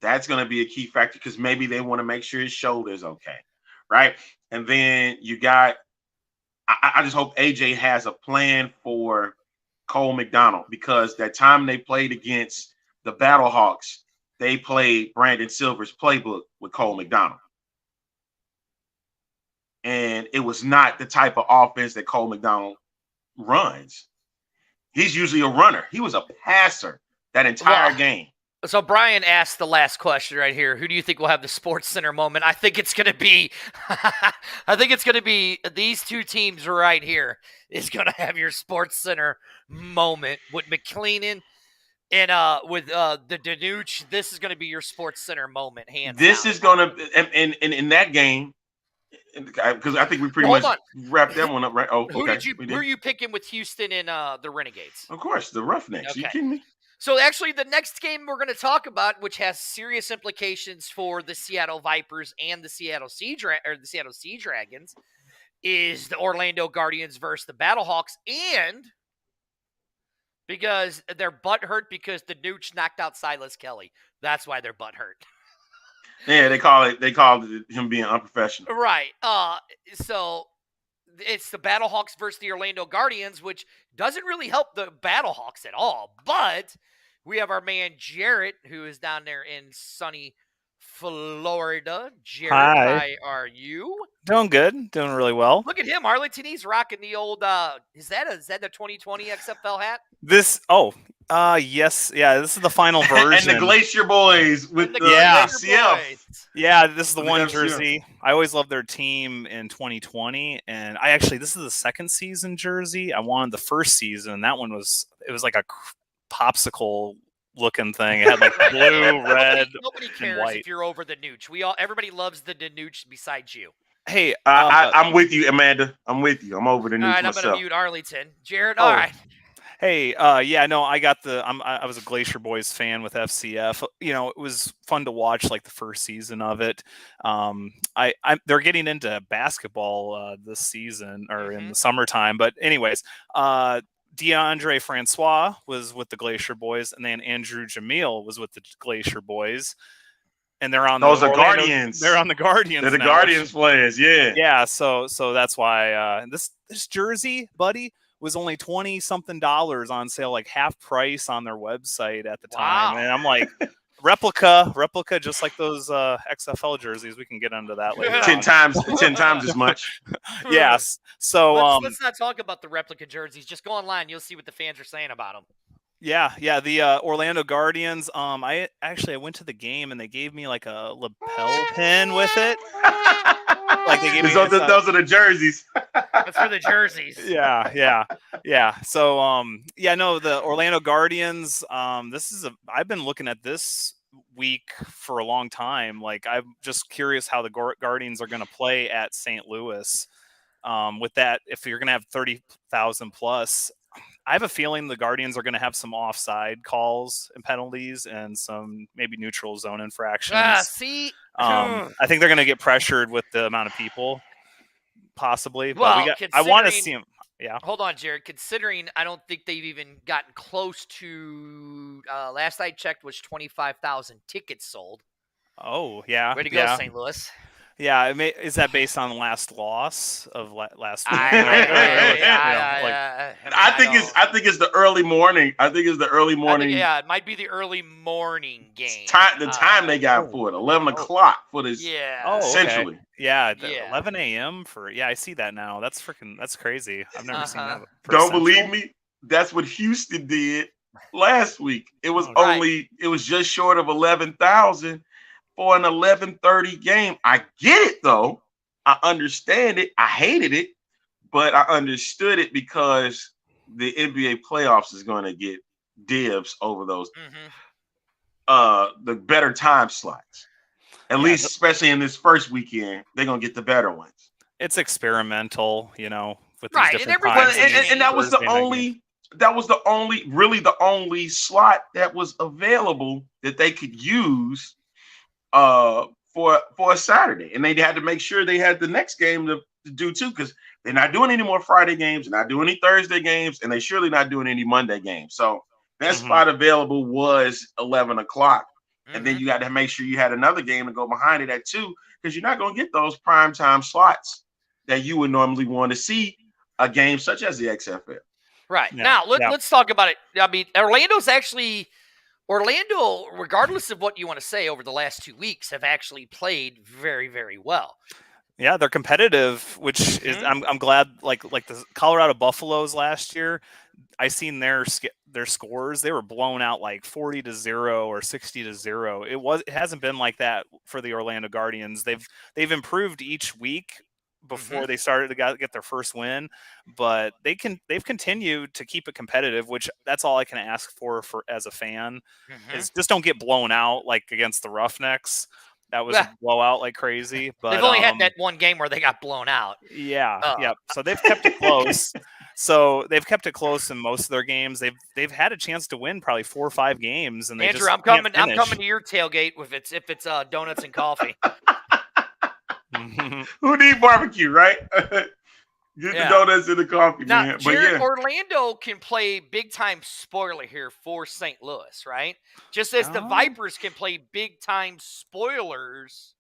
That's going to be a key factor because maybe they want to make sure his shoulder's okay, right? And then you got, I just hope AJ has a plan for Cole McDonald, because that time they played against the Battlehawks, they played Brandon Silver's playbook with Cole McDonald. And it was not the type of offense that Cole McDonald runs. He's usually a runner. He was a passer that entire game. So Brian asked the last question right here. Who do you think will have the Sports Center moment? I think it's going to be these two teams right here is going to have your Sports Center moment with McLean and with the Danuch. This is going to be your Sports Center moment. Hands This down. is going to and in that game, because I think we pretty much wrapped that one up, right? Oh, Who okay. who are you picking with Houston and the Renegades? Of course, the Roughnecks. Okay. You kidding me? So actually, the next game we're going to talk about, which has serious implications for the Seattle Vipers and the Seattle Sea Dragons, is the Orlando Guardians versus the Battlehawks, and because they're butthurt because the Nooch knocked out Silas Kelly. That's why they're butthurt. Yeah, they called it him being unprofessional. Right. So it's the Battlehawks versus the Orlando Guardians, which doesn't really help the Battlehawks at all. But we have our man Jarrett, who is down there in sunny Florida. Jarrett, Hi. how are you? Doing good. Doing really well. Look at him, Arlington. He's rocking the old. Is that the 2020 XFL hat? Yes. Yeah, this is the final version. And the Glacier Boys with the FCF. Yeah, this is the With one the FCF. jersey. I always loved their team in 2020, and this is the second season jersey. I wanted the first season. That one was like a popsicle looking thing. It had like blue, red, Nobody and cares white. if you're over the Nooch. Everybody loves the Nooch besides you. Hey, I'm with you, Amanda. I'm with you. I'm over the news All right, myself. I'm going to mute Arlington. Jared, all right. Hey, I was a Glacier Boys fan with FCF. You know, it was fun to watch like the first season of it. They're getting into basketball this season or in the summertime. But anyways, DeAndre Francois was with the Glacier Boys, and then Andrew Jamil was with the Glacier Boys. And they're on Those are Guardians. They're on the Guardians. They're the now, Guardians players, yeah. Yeah, so that's why this jersey, buddy, was only $20-something on sale, like half price on their website at the time. Wow. And I'm like, replica, just like those XFL jerseys. We can get into that later. 10 times as much. Yes. So let's not talk about the replica jerseys. Just go online. You'll see what the fans are saying about them. Yeah. The Orlando Guardians. I went to the game and they gave me like a lapel pin with it. Like they gave me those are the jerseys. That's for the jerseys. Yeah. So the Orlando Guardians. I've been looking at this week for a long time. Like I'm just curious how the Guardians are going to play at St. Louis. With that, if you're going to have 30,000 plus. I have a feeling the Guardians are going to have some offside calls and penalties and some maybe neutral zone infractions. I think they're going to get pressured with the amount of people, possibly. But I want to see them. Yeah. Hold on, Jared. Considering I don't think they've even gotten close to. Last I checked was 25,000 tickets sold. Oh yeah. Way to go, St. Louis. Yeah, is that based on last loss of last week? I think it's the early morning. It might be the early morning game. The time they got for it, 11 o'clock for this. Yeah. Essentially. Yeah, 11 a.m. I see that now. That's crazy. I've never seen that. Don't believe me? That's what Houston did last week. It was it was just short of 11,000. For an 11:30 game. I get it though. I understand it. I hated it, but I understood it because the NBA playoffs is going to get dibs over those the better time slots. At least especially in this first weekend, they're going to get the better ones. It's experimental, with these different times. And that was the only slot that was available that they could use for a Saturday, and they had to make sure they had the next game to do too, because they're not doing any more Friday games, they're not doing any Thursday games, and they're surely not doing any Monday games. So that spot available was 11 o'clock. And then you got to make sure you had another game to go behind it at 2, because you're not going to get those primetime slots that you would normally want to see a game such as the XFL. Right. Yeah. Now, let's talk about it. I mean, Orlando, regardless of what you want to say, over the last 2 weeks have actually played very, very well. Yeah, they're competitive, which is I'm glad. Like the Colorado Buffaloes last year, I seen their scores. They were blown out like 40-0 or 60-0. It hasn't been like that for the Orlando Guardians. They've improved each week before they started to get their first win, but they've continued to keep it competitive, which that's all I can ask for as a fan is just don't get blown out like against the Roughnecks. That was a blowout like crazy. But they've only had that one game where they got blown out. Yeah. So they've kept it close. They've kept it close in most of their games. They've had a chance to win probably 4 or 5 games, and Andrew, I'm coming to your tailgate if it's donuts and coffee. Who need barbecue, right? Get the donuts and the coffee, now, man. Jared, Orlando can play big-time spoiler here for St. Louis, right? Just as the Vipers can play big-time spoilers.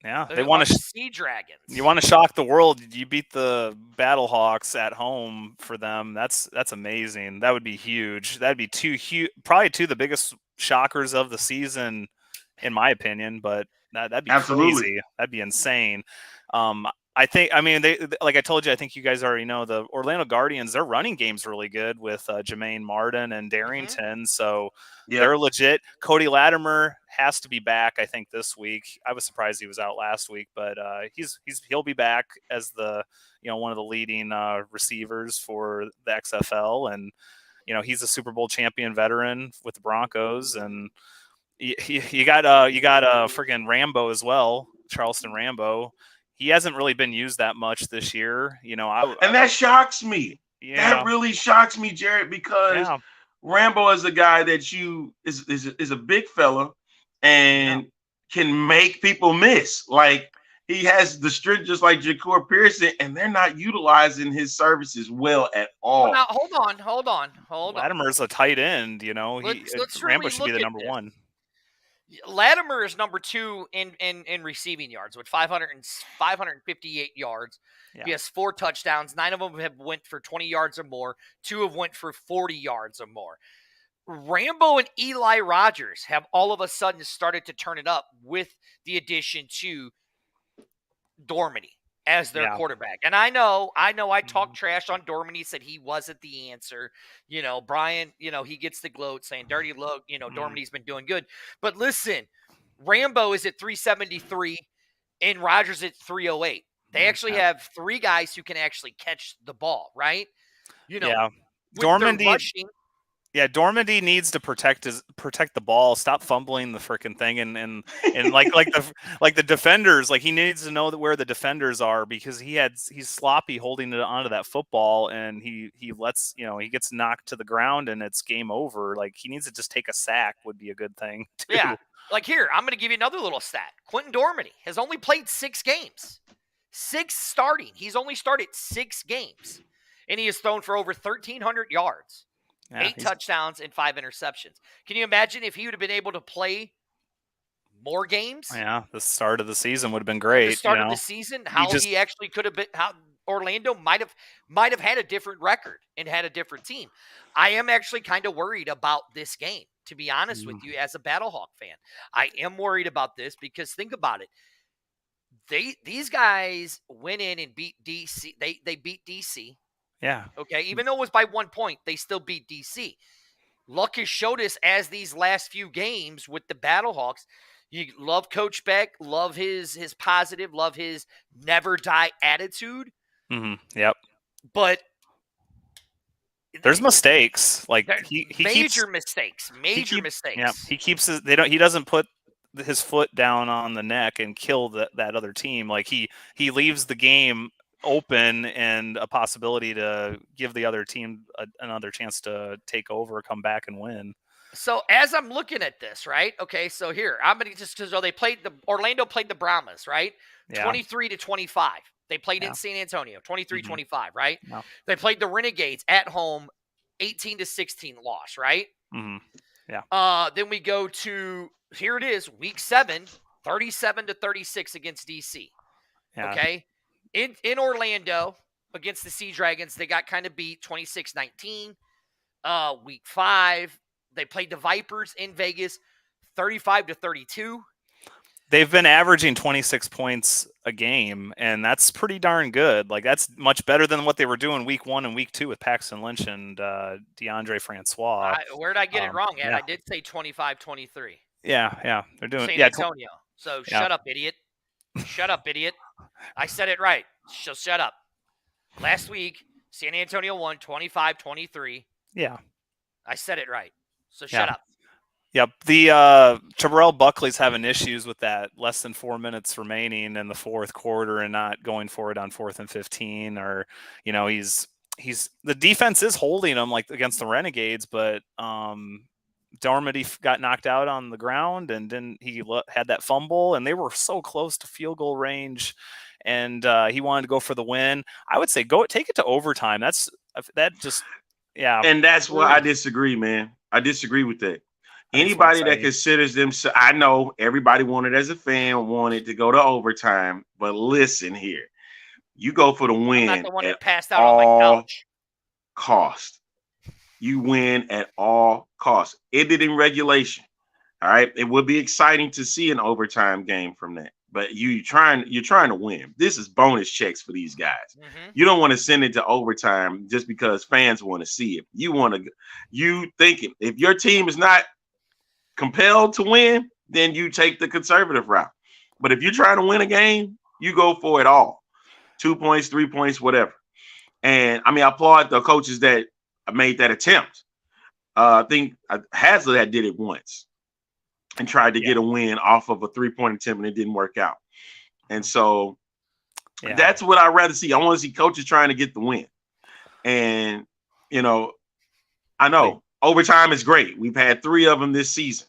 Yeah, they want to Sea Dragons. You want to shock the world. You beat the Battlehawks at home for them. That's amazing. That would be huge. That'd be probably two of the biggest shockers of the season, in my opinion. But that'd be crazy. That'd be insane. They, like I told you, I think you guys already know the Orlando Guardians, their running game's really good with Jermaine Martin and Darrington. So they're legit. Cody Latimer has to be back, I think, this week. I was surprised he was out last week, but he'll be back as one of the leading receivers for the XFL. And, he's a Super Bowl champion veteran with the Broncos. And you got friggin' Rambo as well, Charleston Rambo. He hasn't really been used that much this year, and that shocks me. Yeah. That really shocks me, Jared, because Rambo is a guy that is a big fella and can make people miss. Like, he has the strength just like Ja'Cour Pearson, and they're not utilizing his services well at all. Well, now, hold on. Latimer's a tight end, Rambo should be the number 1. Latimer is number 2 in receiving yards with 558 yards. Yeah. He has 4 touchdowns. 9 of them have went for 20 yards or more. 2 have went for 40 yards or more. Rambo and Eli Rogers have all of a sudden started to turn it up with the addition to Dormady as their quarterback. And I know I talked trash on Dormady, said he wasn't the answer. Brian, he gets the gloat saying dirty look, Dormady's been doing good. But listen, Rambo is at 373 and Rogers at 308. They actually have 3 guys who can actually catch the ball, right? Dormady needs to protect the ball, stop fumbling the freaking thing, and like the defenders, like he needs to know where the defenders are, because he's sloppy holding it onto that football, and he gets knocked to the ground and it's game over. Like, he needs to just take a sack would be a good thing too. Yeah, like here, I'm going to give you another little stat. Quentin Dormady has only played 6 games, 6 starting. He's only started 6 games, and he has thrown for over 1,300 yards. 8 touchdowns and 5 interceptions. Can you imagine if he would have been able to play more games? Yeah, the start of the season would have been great. The start of the season, he actually could have been, how Orlando might have had a different record and had a different team. I am actually kind of worried about this game, to be honest with you, as a Battlehawk fan. I am worried about this because think about it. These guys went in and beat DC. They beat DC. Yeah. Okay. Even though it was by 1 point, they still beat DC. Luck has showed us as these last few games with the Battlehawks. You love Coach Beck, love his positive, love his never die attitude. Yep. But there's mistakes. Like major mistakes. Yeah. He keeps he doesn't put his foot down on the neck and kill that other team. Like he leaves the game open and a possibility to give the other team another chance to take over, come back and win. So as I'm looking at this, right? Okay, so here I'm gonna just because Orlando played the Brahmas, right? Yeah. 23-25. They played in Yeah. San Antonio, 23-25, right? Yeah. They played the Renegades at home, 18-16 loss, right? Mhm. Yeah. Then we go to here it is, week 7, 37-36 against DC. Yeah. Okay. In Orlando against the Sea Dragons, they got kind of beat 26-19. Week 5, they played the Vipers in Vegas 35-32. They've been averaging 26 points a game, and that's pretty darn good. Like, that's much better than what they were doing week 1 and week 2 with Paxton Lynch and DeAndre Francois. Where did I get it wrong at? Yeah. I did say 25-23. Yeah. They're doing San Antonio. So Yeah. shut up, idiot. Shut up, idiot. I said it right. So shut up. Last week, San Antonio won 25-23. Yeah. I said it right. So shut up. Yep. The Terrell Buckley's having issues with that less than 4 minutes remaining in the fourth quarter and not going for it on 4th and 15, or he's the defense is holding him like against the Renegades, but Darmody got knocked out on the ground, and then he had that fumble, and they were so close to field goal range, and he wanted to go for the win. I would say take it to overtime. Yeah. And that's why I disagree, man. I disagree with that. Anybody that considers themselves, I know everybody wanted as a fan wanted to go to overtime, but listen here, you go for the win I'm not the one at that passed out on my couch. Cost. You win at all costs. Ended in regulation. All right, it would be exciting to see an overtime game from that, but you're trying to win. This is bonus checks for these guys. Mm-hmm. You don't want to send it to overtime just because fans want to see it. You thinking if your team is not compelled to win, then you take the conservative route. But if you're trying to win a game, you go for it all. 2 points, 3 points, whatever. And I applaud the coaches that made that attempt. I think Hazlitt had did it once and tried to get a win off of a 3-point attempt, and it didn't work out. And so that's what I'd rather see. I want to see coaches trying to get the win. And, I know overtime is great. We've had 3 of them this season,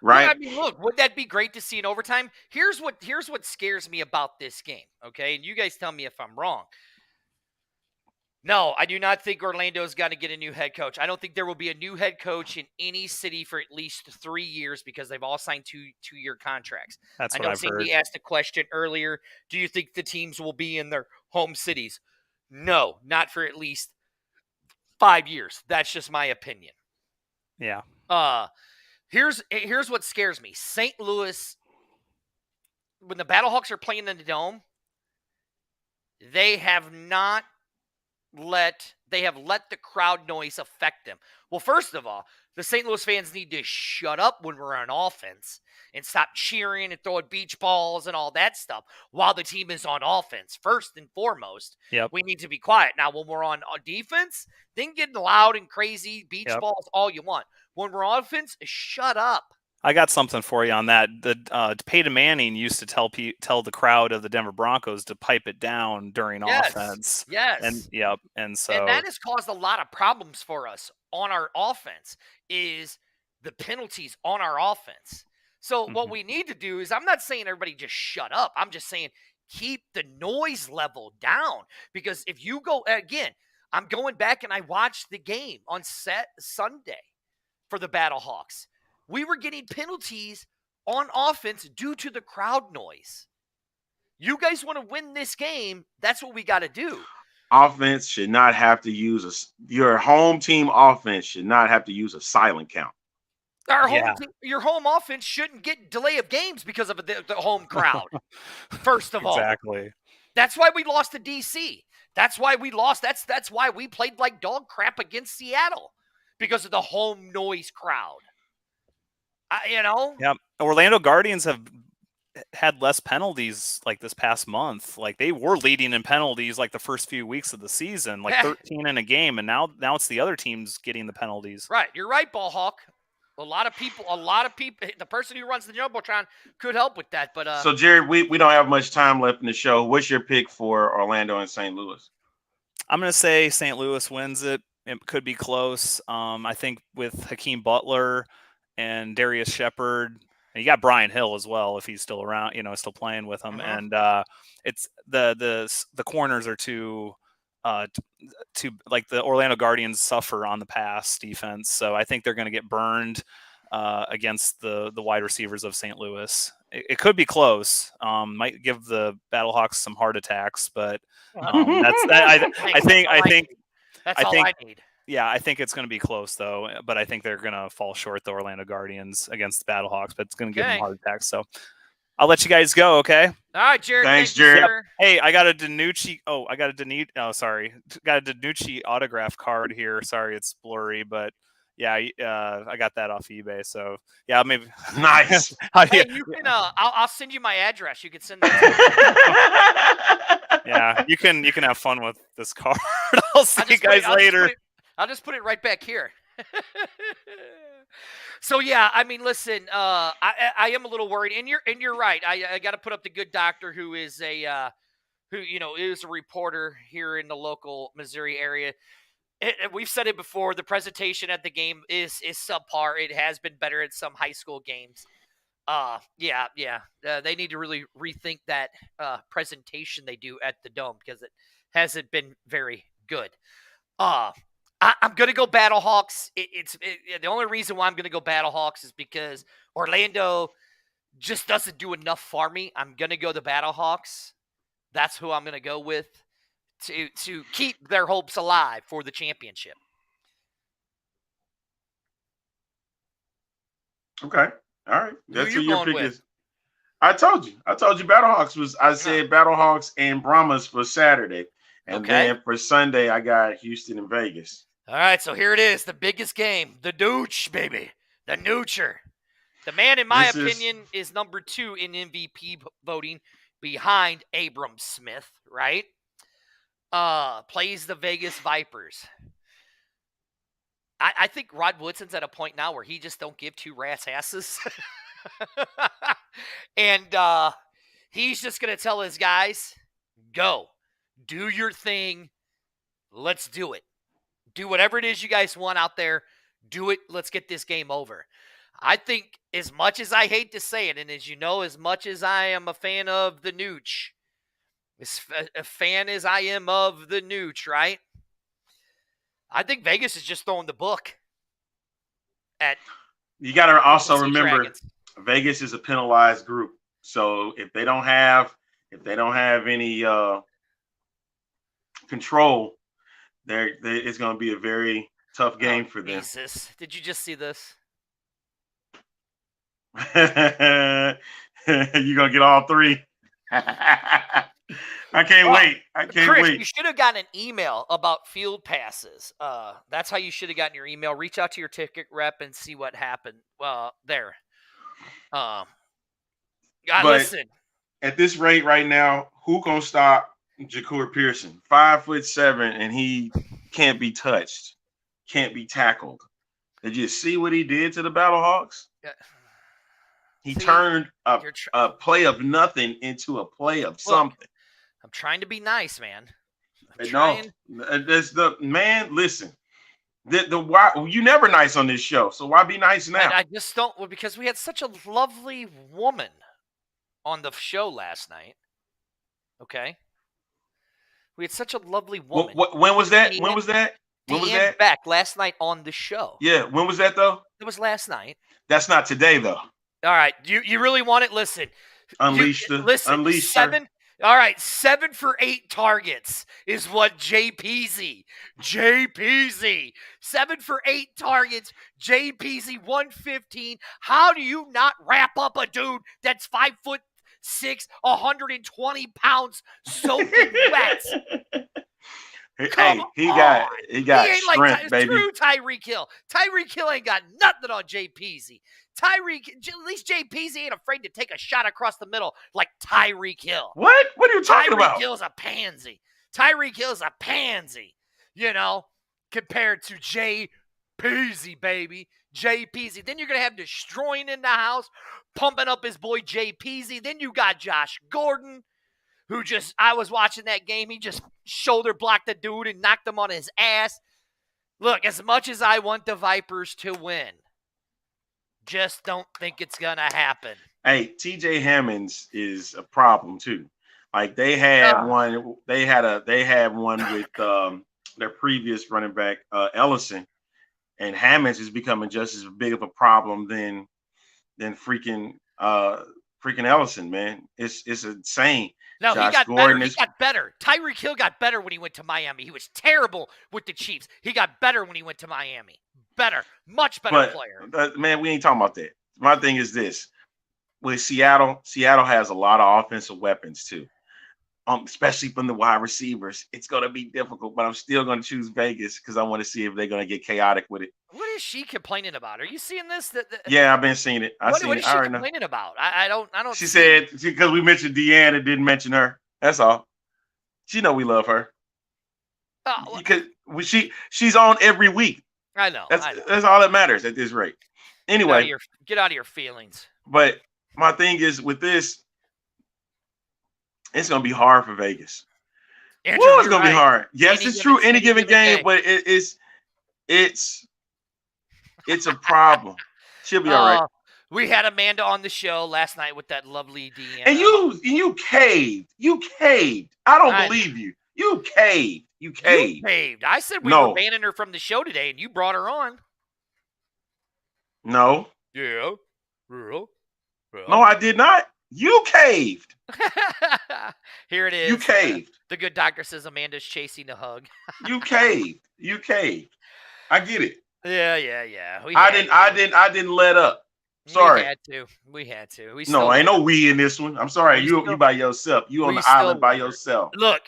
right? Yeah, look, would that be great to see in overtime? Here's what scares me about this game, okay? And you guys tell me if I'm wrong. No, I do not think Orlando's got to get a new head coach. I don't think there will be a new head coach in any city for at least 3 years because they've all signed two-year contracts. That's what I've heard. Cindy asked a question earlier. Do you think the teams will be in their home cities? No, not for at least 5 years. That's just my opinion. Yeah. Here's what scares me. St. Louis, when the Battlehawks are playing in the Dome, they have let the crowd noise affect them. Well, first of all, the St. Louis fans need to shut up when we're on offense and stop cheering and throwing beach balls and all that stuff while the team is on offense. First and foremost, we need to be quiet. Now, when we're on defense, then getting loud and crazy, beach balls, all you want. When we're on offense, shut up. I got something for you on that. The Peyton Manning used to tell the crowd of the Denver Broncos to pipe it down during offense. Yes. And so that has caused a lot of problems for us on our offense is the penalties on our offense. So what we need to do is, I'm not saying everybody just shut up. I'm just saying keep the noise level down, because if you go again, I'm going back and I watched the game on Sunday for the Battlehawks. We were getting penalties on offense due to the crowd noise. You guys want to win this game, that's what we got to do. Offense should not have to use your home team offense should not have to use a silent count. Your home offense shouldn't get delay of games because of the home crowd. First of all. Exactly. That's why we lost to DC. That's why we lost. That's why we played like dog crap against Seattle, because of the home noise crowd. Yeah. Orlando Guardians have had less penalties like this past month. Like, they were leading in penalties like the first few weeks of the season, like 13 in a game, and now it's the other teams getting the penalties. Right. You're right, Ballhawk. A lot of people, the person who runs the Jumbotron could help with that. But so, Jared, we don't have much time left in the show. What's your pick for Orlando and St. Louis? I'm going to say St. Louis wins it. it could be close. I think with Hakeem Butler and Darius Shepard, and you got Brian Hill as well if he's still around, still playing with him. And it's the corners are too like the Orlando Guardians suffer on the pass defense, so I think they're going to get burned against the wide receivers of St. Louis. It could be close. Might give the Battlehawks some heart attacks, but I think that's all I need. Yeah, I think it's going to be close though, but I think they're going to fall short, the Orlando Guardians, against the Battlehawks, but it's going to give them heart attacks. So I'll let you guys go, okay? All right, Jared. Thanks, Jared. Yep. Hey, I got a Danucci. Got a Danucci autograph card here. Sorry, it's blurry, but yeah, I got that off eBay. So yeah, maybe nice. Hey, you can. I'll send you my address. You can send that. Yeah, you can have fun with this card. I'll see you guys later. I'll just put it right back here. So yeah, I mean, listen, I am a little worried, and you're right. I got to put up the good doctor who is a reporter here in the local Missouri area. We've said it before. The presentation at the game is subpar. It has been better at some high school games. They need to really rethink that presentation they do at the Dome because it hasn't been very good. I'm going to go Battlehawks. The only reason why I'm going to go Battlehawks is because Orlando just doesn't do enough for me. I'm going to go the Battlehawks. That's who I'm going to go with to keep their hopes alive for the championship. Okay. All right. That's who your pick with? is. I told you Battlehawks was. I said Battlehawks and Brahmas for Saturday, and then for Sunday I got Houston and Vegas. All right, so here it is, the biggest game, the Nooch, baby, the Noocher. The man, in my opinion, is number 2 in MVP voting behind Abram Smith, right? Plays the Vegas Vipers. I think Rod Woodson's at a point now where he just don't give two rat's asses. And he's just going to tell his guys, go, do your thing, let's do it. Do whatever it is you guys want out there. Do it. Let's get this game over. I think as much as I hate to say it, and as you know, as much as I am a fan of the Nooch, as a fan as I am of the Nooch, right? I think Vegas is just throwing the book at. You got to also remember, Dragons. Vegas is a penalized group. So if they don't have any control, it's going to be a very tough game for them. Jesus. Did you just see this? You're going to get all 3. I can't wait. Chris, wait. You should have gotten an email about field passes. That's how you should have gotten your email. Reach out to your ticket rep and see what happened there. Listen. At this rate right now, who going to stop Jacour Pearson? 5'7", and he can't be touched, can't be tackled. Did you see what he did to the Battlehawks? Yeah. He turned a play of nothing into a play of something. I'm trying to be nice, man. That's the man. Listen, why you never nice on this show, so why be nice now? I just don't. Well, because we had such a lovely woman on the show last night. Okay, we had such a lovely woman. When was that? When was that? When was that? Back last night on the show. Yeah, when was that though? It was last night. That's not today though. All right, you really want it? Listen, unleash 7. Her. All right, 7 for 8 targets is what Jay Peasy. 7 for 8 targets. Jay Peasy 115. How do you not wrap up a dude that's 5'6", 120 pounds, soaking wet? He got strength, like baby. True Tyreek Hill. Tyreek Hill ain't got nothing on Jay Peasy. At least Jay Peasy ain't afraid to take a shot across the middle like Tyreek Hill. What? What are you talking about? Tyreek Hill's a pansy. Tyreek Hill's a pansy, compared to Jay Peasy, baby. Jay Peasy. Then you're going to have Destroying in the house, pumping up his boy Jay Peasy. Then you got Josh Gordon, who I was watching that game. He just shoulder blocked the dude and knocked him on his ass. Look, as much as I want the Vipers to win, just don't think it's going to happen. Hey, TJ Hammonds is a problem too. Like they had one with their previous running back, Ellison, and Hammonds is becoming just as big of a problem than freaking Ellison, man. It's insane. No, Josh he got Gordon better. He got better. Tyreek Hill got better when he went to Miami. He was terrible with the Chiefs. He got better when he went to Miami. Better. Much better player. Man, we ain't talking about that. My thing is this. With Seattle has a lot of offensive weapons too. Especially from the wide receivers. It's going to be difficult, but I'm still going to choose Vegas because I want to see if they're going to get chaotic with it. What is she complaining about? Are you seeing this? Yeah, I've been seeing it. What is she complaining about? I don't. She said because we mentioned Deanna, didn't mention her. That's all. She know we love her. Because she's on every week. I know. That's all that matters at this rate. Anyway, get out of your feelings. But my thing is with this, it's gonna be hard for Vegas. Andrew, it's gonna be hard. Yes, it's true. Any given game, but it's a problem. She'll be all right. We had Amanda on the show last night with that lovely Deanna. And you caved. You caved. I don't believe you. You caved. You caved. I said we were banning her from the show today, and you brought her on. No. Yeah. No, I did not. You caved. Here it is. You caved. The good doctor says Amanda's chasing a hug. You caved. You caved. I get it. Yeah. I didn't let up. Sorry. We had to. Ain't no we in this one. I'm sorry. You by yourself. You on the island by yourself. Look,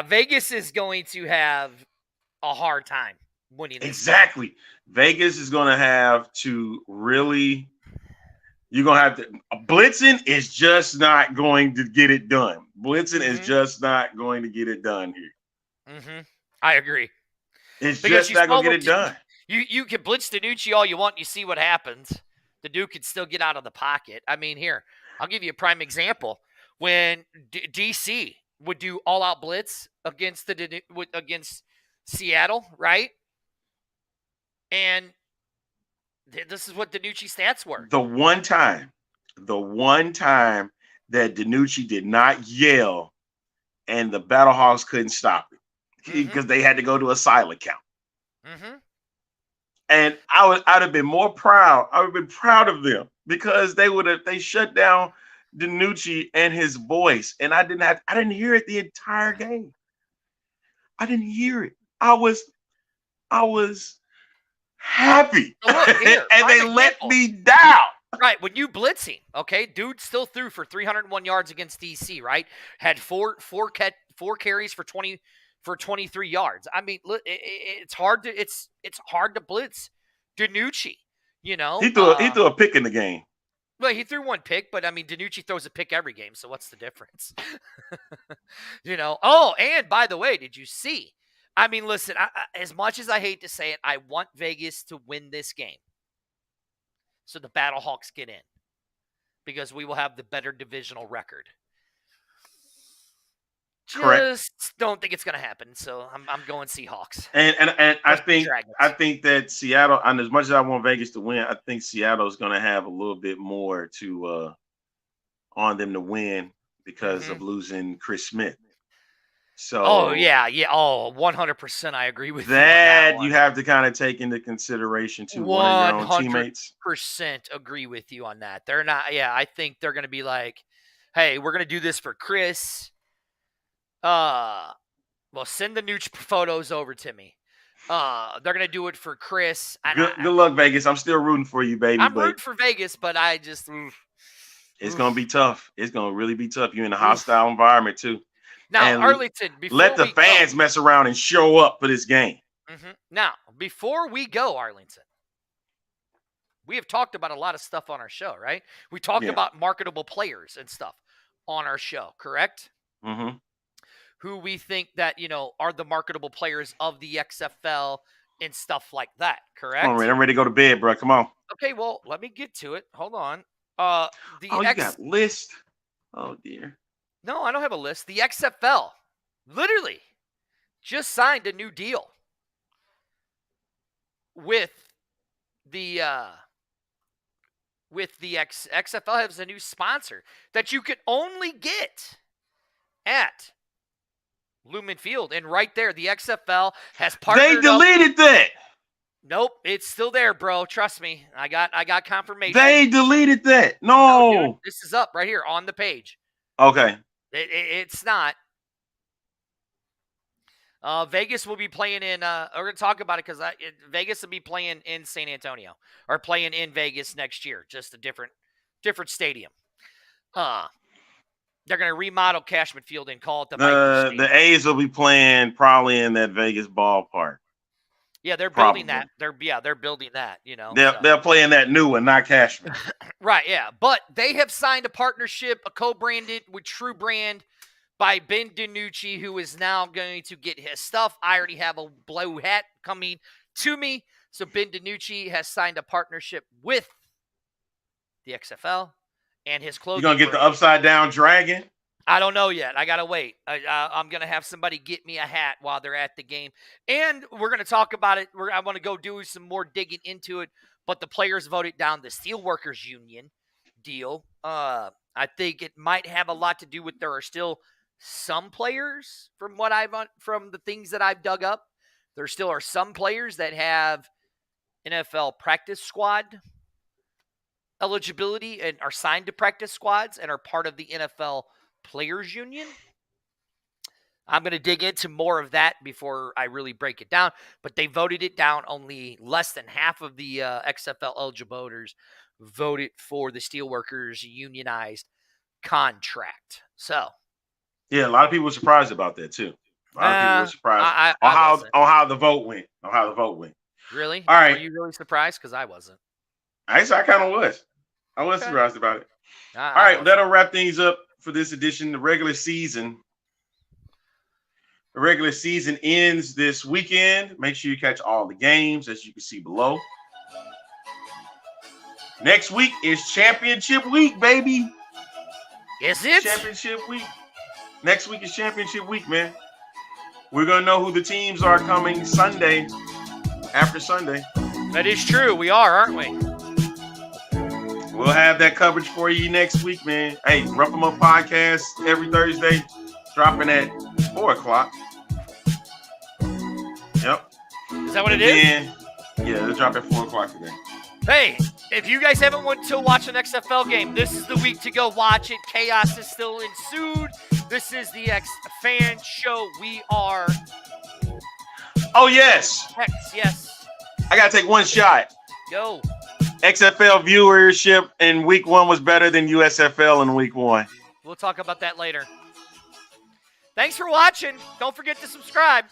Vegas is going to have a hard time winning this. Exactly. Vegas is going to have to really. You're going to have to. Blitzing is just not going to get it done. Blitzing is just not going to get it done here. Mm-hmm. I agree. It's just not going to get it done. You can blitz DiNucci all you want. And you see what happens. The dude can still get out of the pocket. I mean, here, I'll give you a prime example. When DC would do all-out blitz against Seattle, right? And this is what DiNucci stats were. The one time that DiNucci did not yell and the Battlehawks couldn't stop it because they had to go to a silent count. Mm-hmm. And I'd have been more proud. I would have been proud of them because they shut down DiNucci and his voice. And I didn't hear it the entire game. I didn't hear it. I was happy. And they let me down. Right. When you blitzing, okay, dude still threw for 301 yards against DC, right? Had four carries for 23 yards. I mean, it's hard to blitz DiNucci, you know. He threw a pick in the game. Well, he threw one pick, but I mean, DiNucci throws a pick every game, so what's the difference? You know. Oh, and by the way, did you see? I mean, listen, as much as I hate to say it, I want Vegas to win this game so the Battlehawks get in because we will have the better divisional record. Correct. Just don't think it's going to happen, so I'm going Seahawks. And I think that Seattle, and as much as I want Vegas to win, I think Seattle is going to have a little bit more to on them to win because of losing Chris Smith. So 100%. I agree with that. You have to kind of take into consideration too. One of your own teammates. 100% agree with you on that. They're not. Yeah, I think they're going to be like, "Hey, we're going to do this for Chris." Well, send the Nooch photos over to me. They're gonna do it for Chris. Good luck, Vegas. I'm still rooting for you, baby. I'm rooting for Vegas, but I just it's gonna be tough. It's gonna really be tough. You're in a hostile environment too. Now, and Arlington, let the fans mess around and show up for this game. Mm-hmm. Now, before we go, Arlington, we have talked about a lot of stuff on our show, right? We talked about marketable players and stuff on our show, correct? Mm-hmm. Who we think that, you know, are the marketable players of the XFL and stuff like that, correct? All right, I'm ready to go to bed, bro. Come on. Okay, well, let me get to it. Hold on. You got list. Oh, dear. No, I don't have a list. The XFL literally just signed a new deal. with the XFL has a new sponsor that you could only get at Lumen Field. And right there, the XFL has partnered They deleted that. Nope, it's still there, bro. Trust me. I got confirmation. They deleted that. No, dude, No. this is up right here on the page. Okay. It's not. Vegas will be playing in. We're gonna talk about it because Vegas will be playing in San Antonio or playing in Vegas next year. Just a different stadium. They're gonna remodel Cashman Field and call it the A's will be playing probably in that Vegas ballpark. Yeah, they're building that. They're building that. You know, they're playing that new one, not Cashman. Right. Yeah, but they have signed a partnership, a co-branded with True Brand by Ben DiNucci, who is now going to get his stuff. I already have a blue hat coming to me. So Ben DiNucci has signed a partnership with the XFL and his clothing. You're going to get the upside down dragon? I don't know yet. I got to wait. I'm going to have somebody get me a hat while they're at the game. And we're going to talk about it. I want to go do some more digging into it. But the players voted down the Steelworkers Union deal. I think it might have a lot to do with there are still some players from the things that I've dug up. There still are some players that have NFL practice squad eligibility and are signed to practice squads and are part of the NFL Players Union. I'm going to dig into more of that before I really break it down, but they voted it down. Only less than half of the XFL eligible voters voted for the Steelworkers unionized contract. So, yeah, a lot of people were surprised about that too. A lot of people were surprised on how the vote went. Really? All right. Were you really surprised? Because I wasn't. I kind of was. I was surprised about it. All right, that'll wrap things up for this edition. The regular season ends this weekend. Make sure you catch all the games, as you can see below. Next week is championship week, baby. Is it? Championship week. Next week is championship week, man. We're going to know who the teams are coming Sunday, after Sunday. That is true. We are, aren't we? We'll have that coverage for you next week, man. Hey, Rough 'em Up podcast every Thursday, dropping at 4 o'clock. Yep. Is that what it is? Yeah, they'll drop at 4 o'clock today. Hey, if you guys haven't went to watch an XFL game, this is the week to go watch it. Chaos is still ensued. This is the X Fan Show. We are. Oh, yes. X, yes. I got to take one shot. Go. XFL viewership in week 1 was better than USFL in week 1. We'll talk about that later. Thanks for watching. Don't forget to subscribe.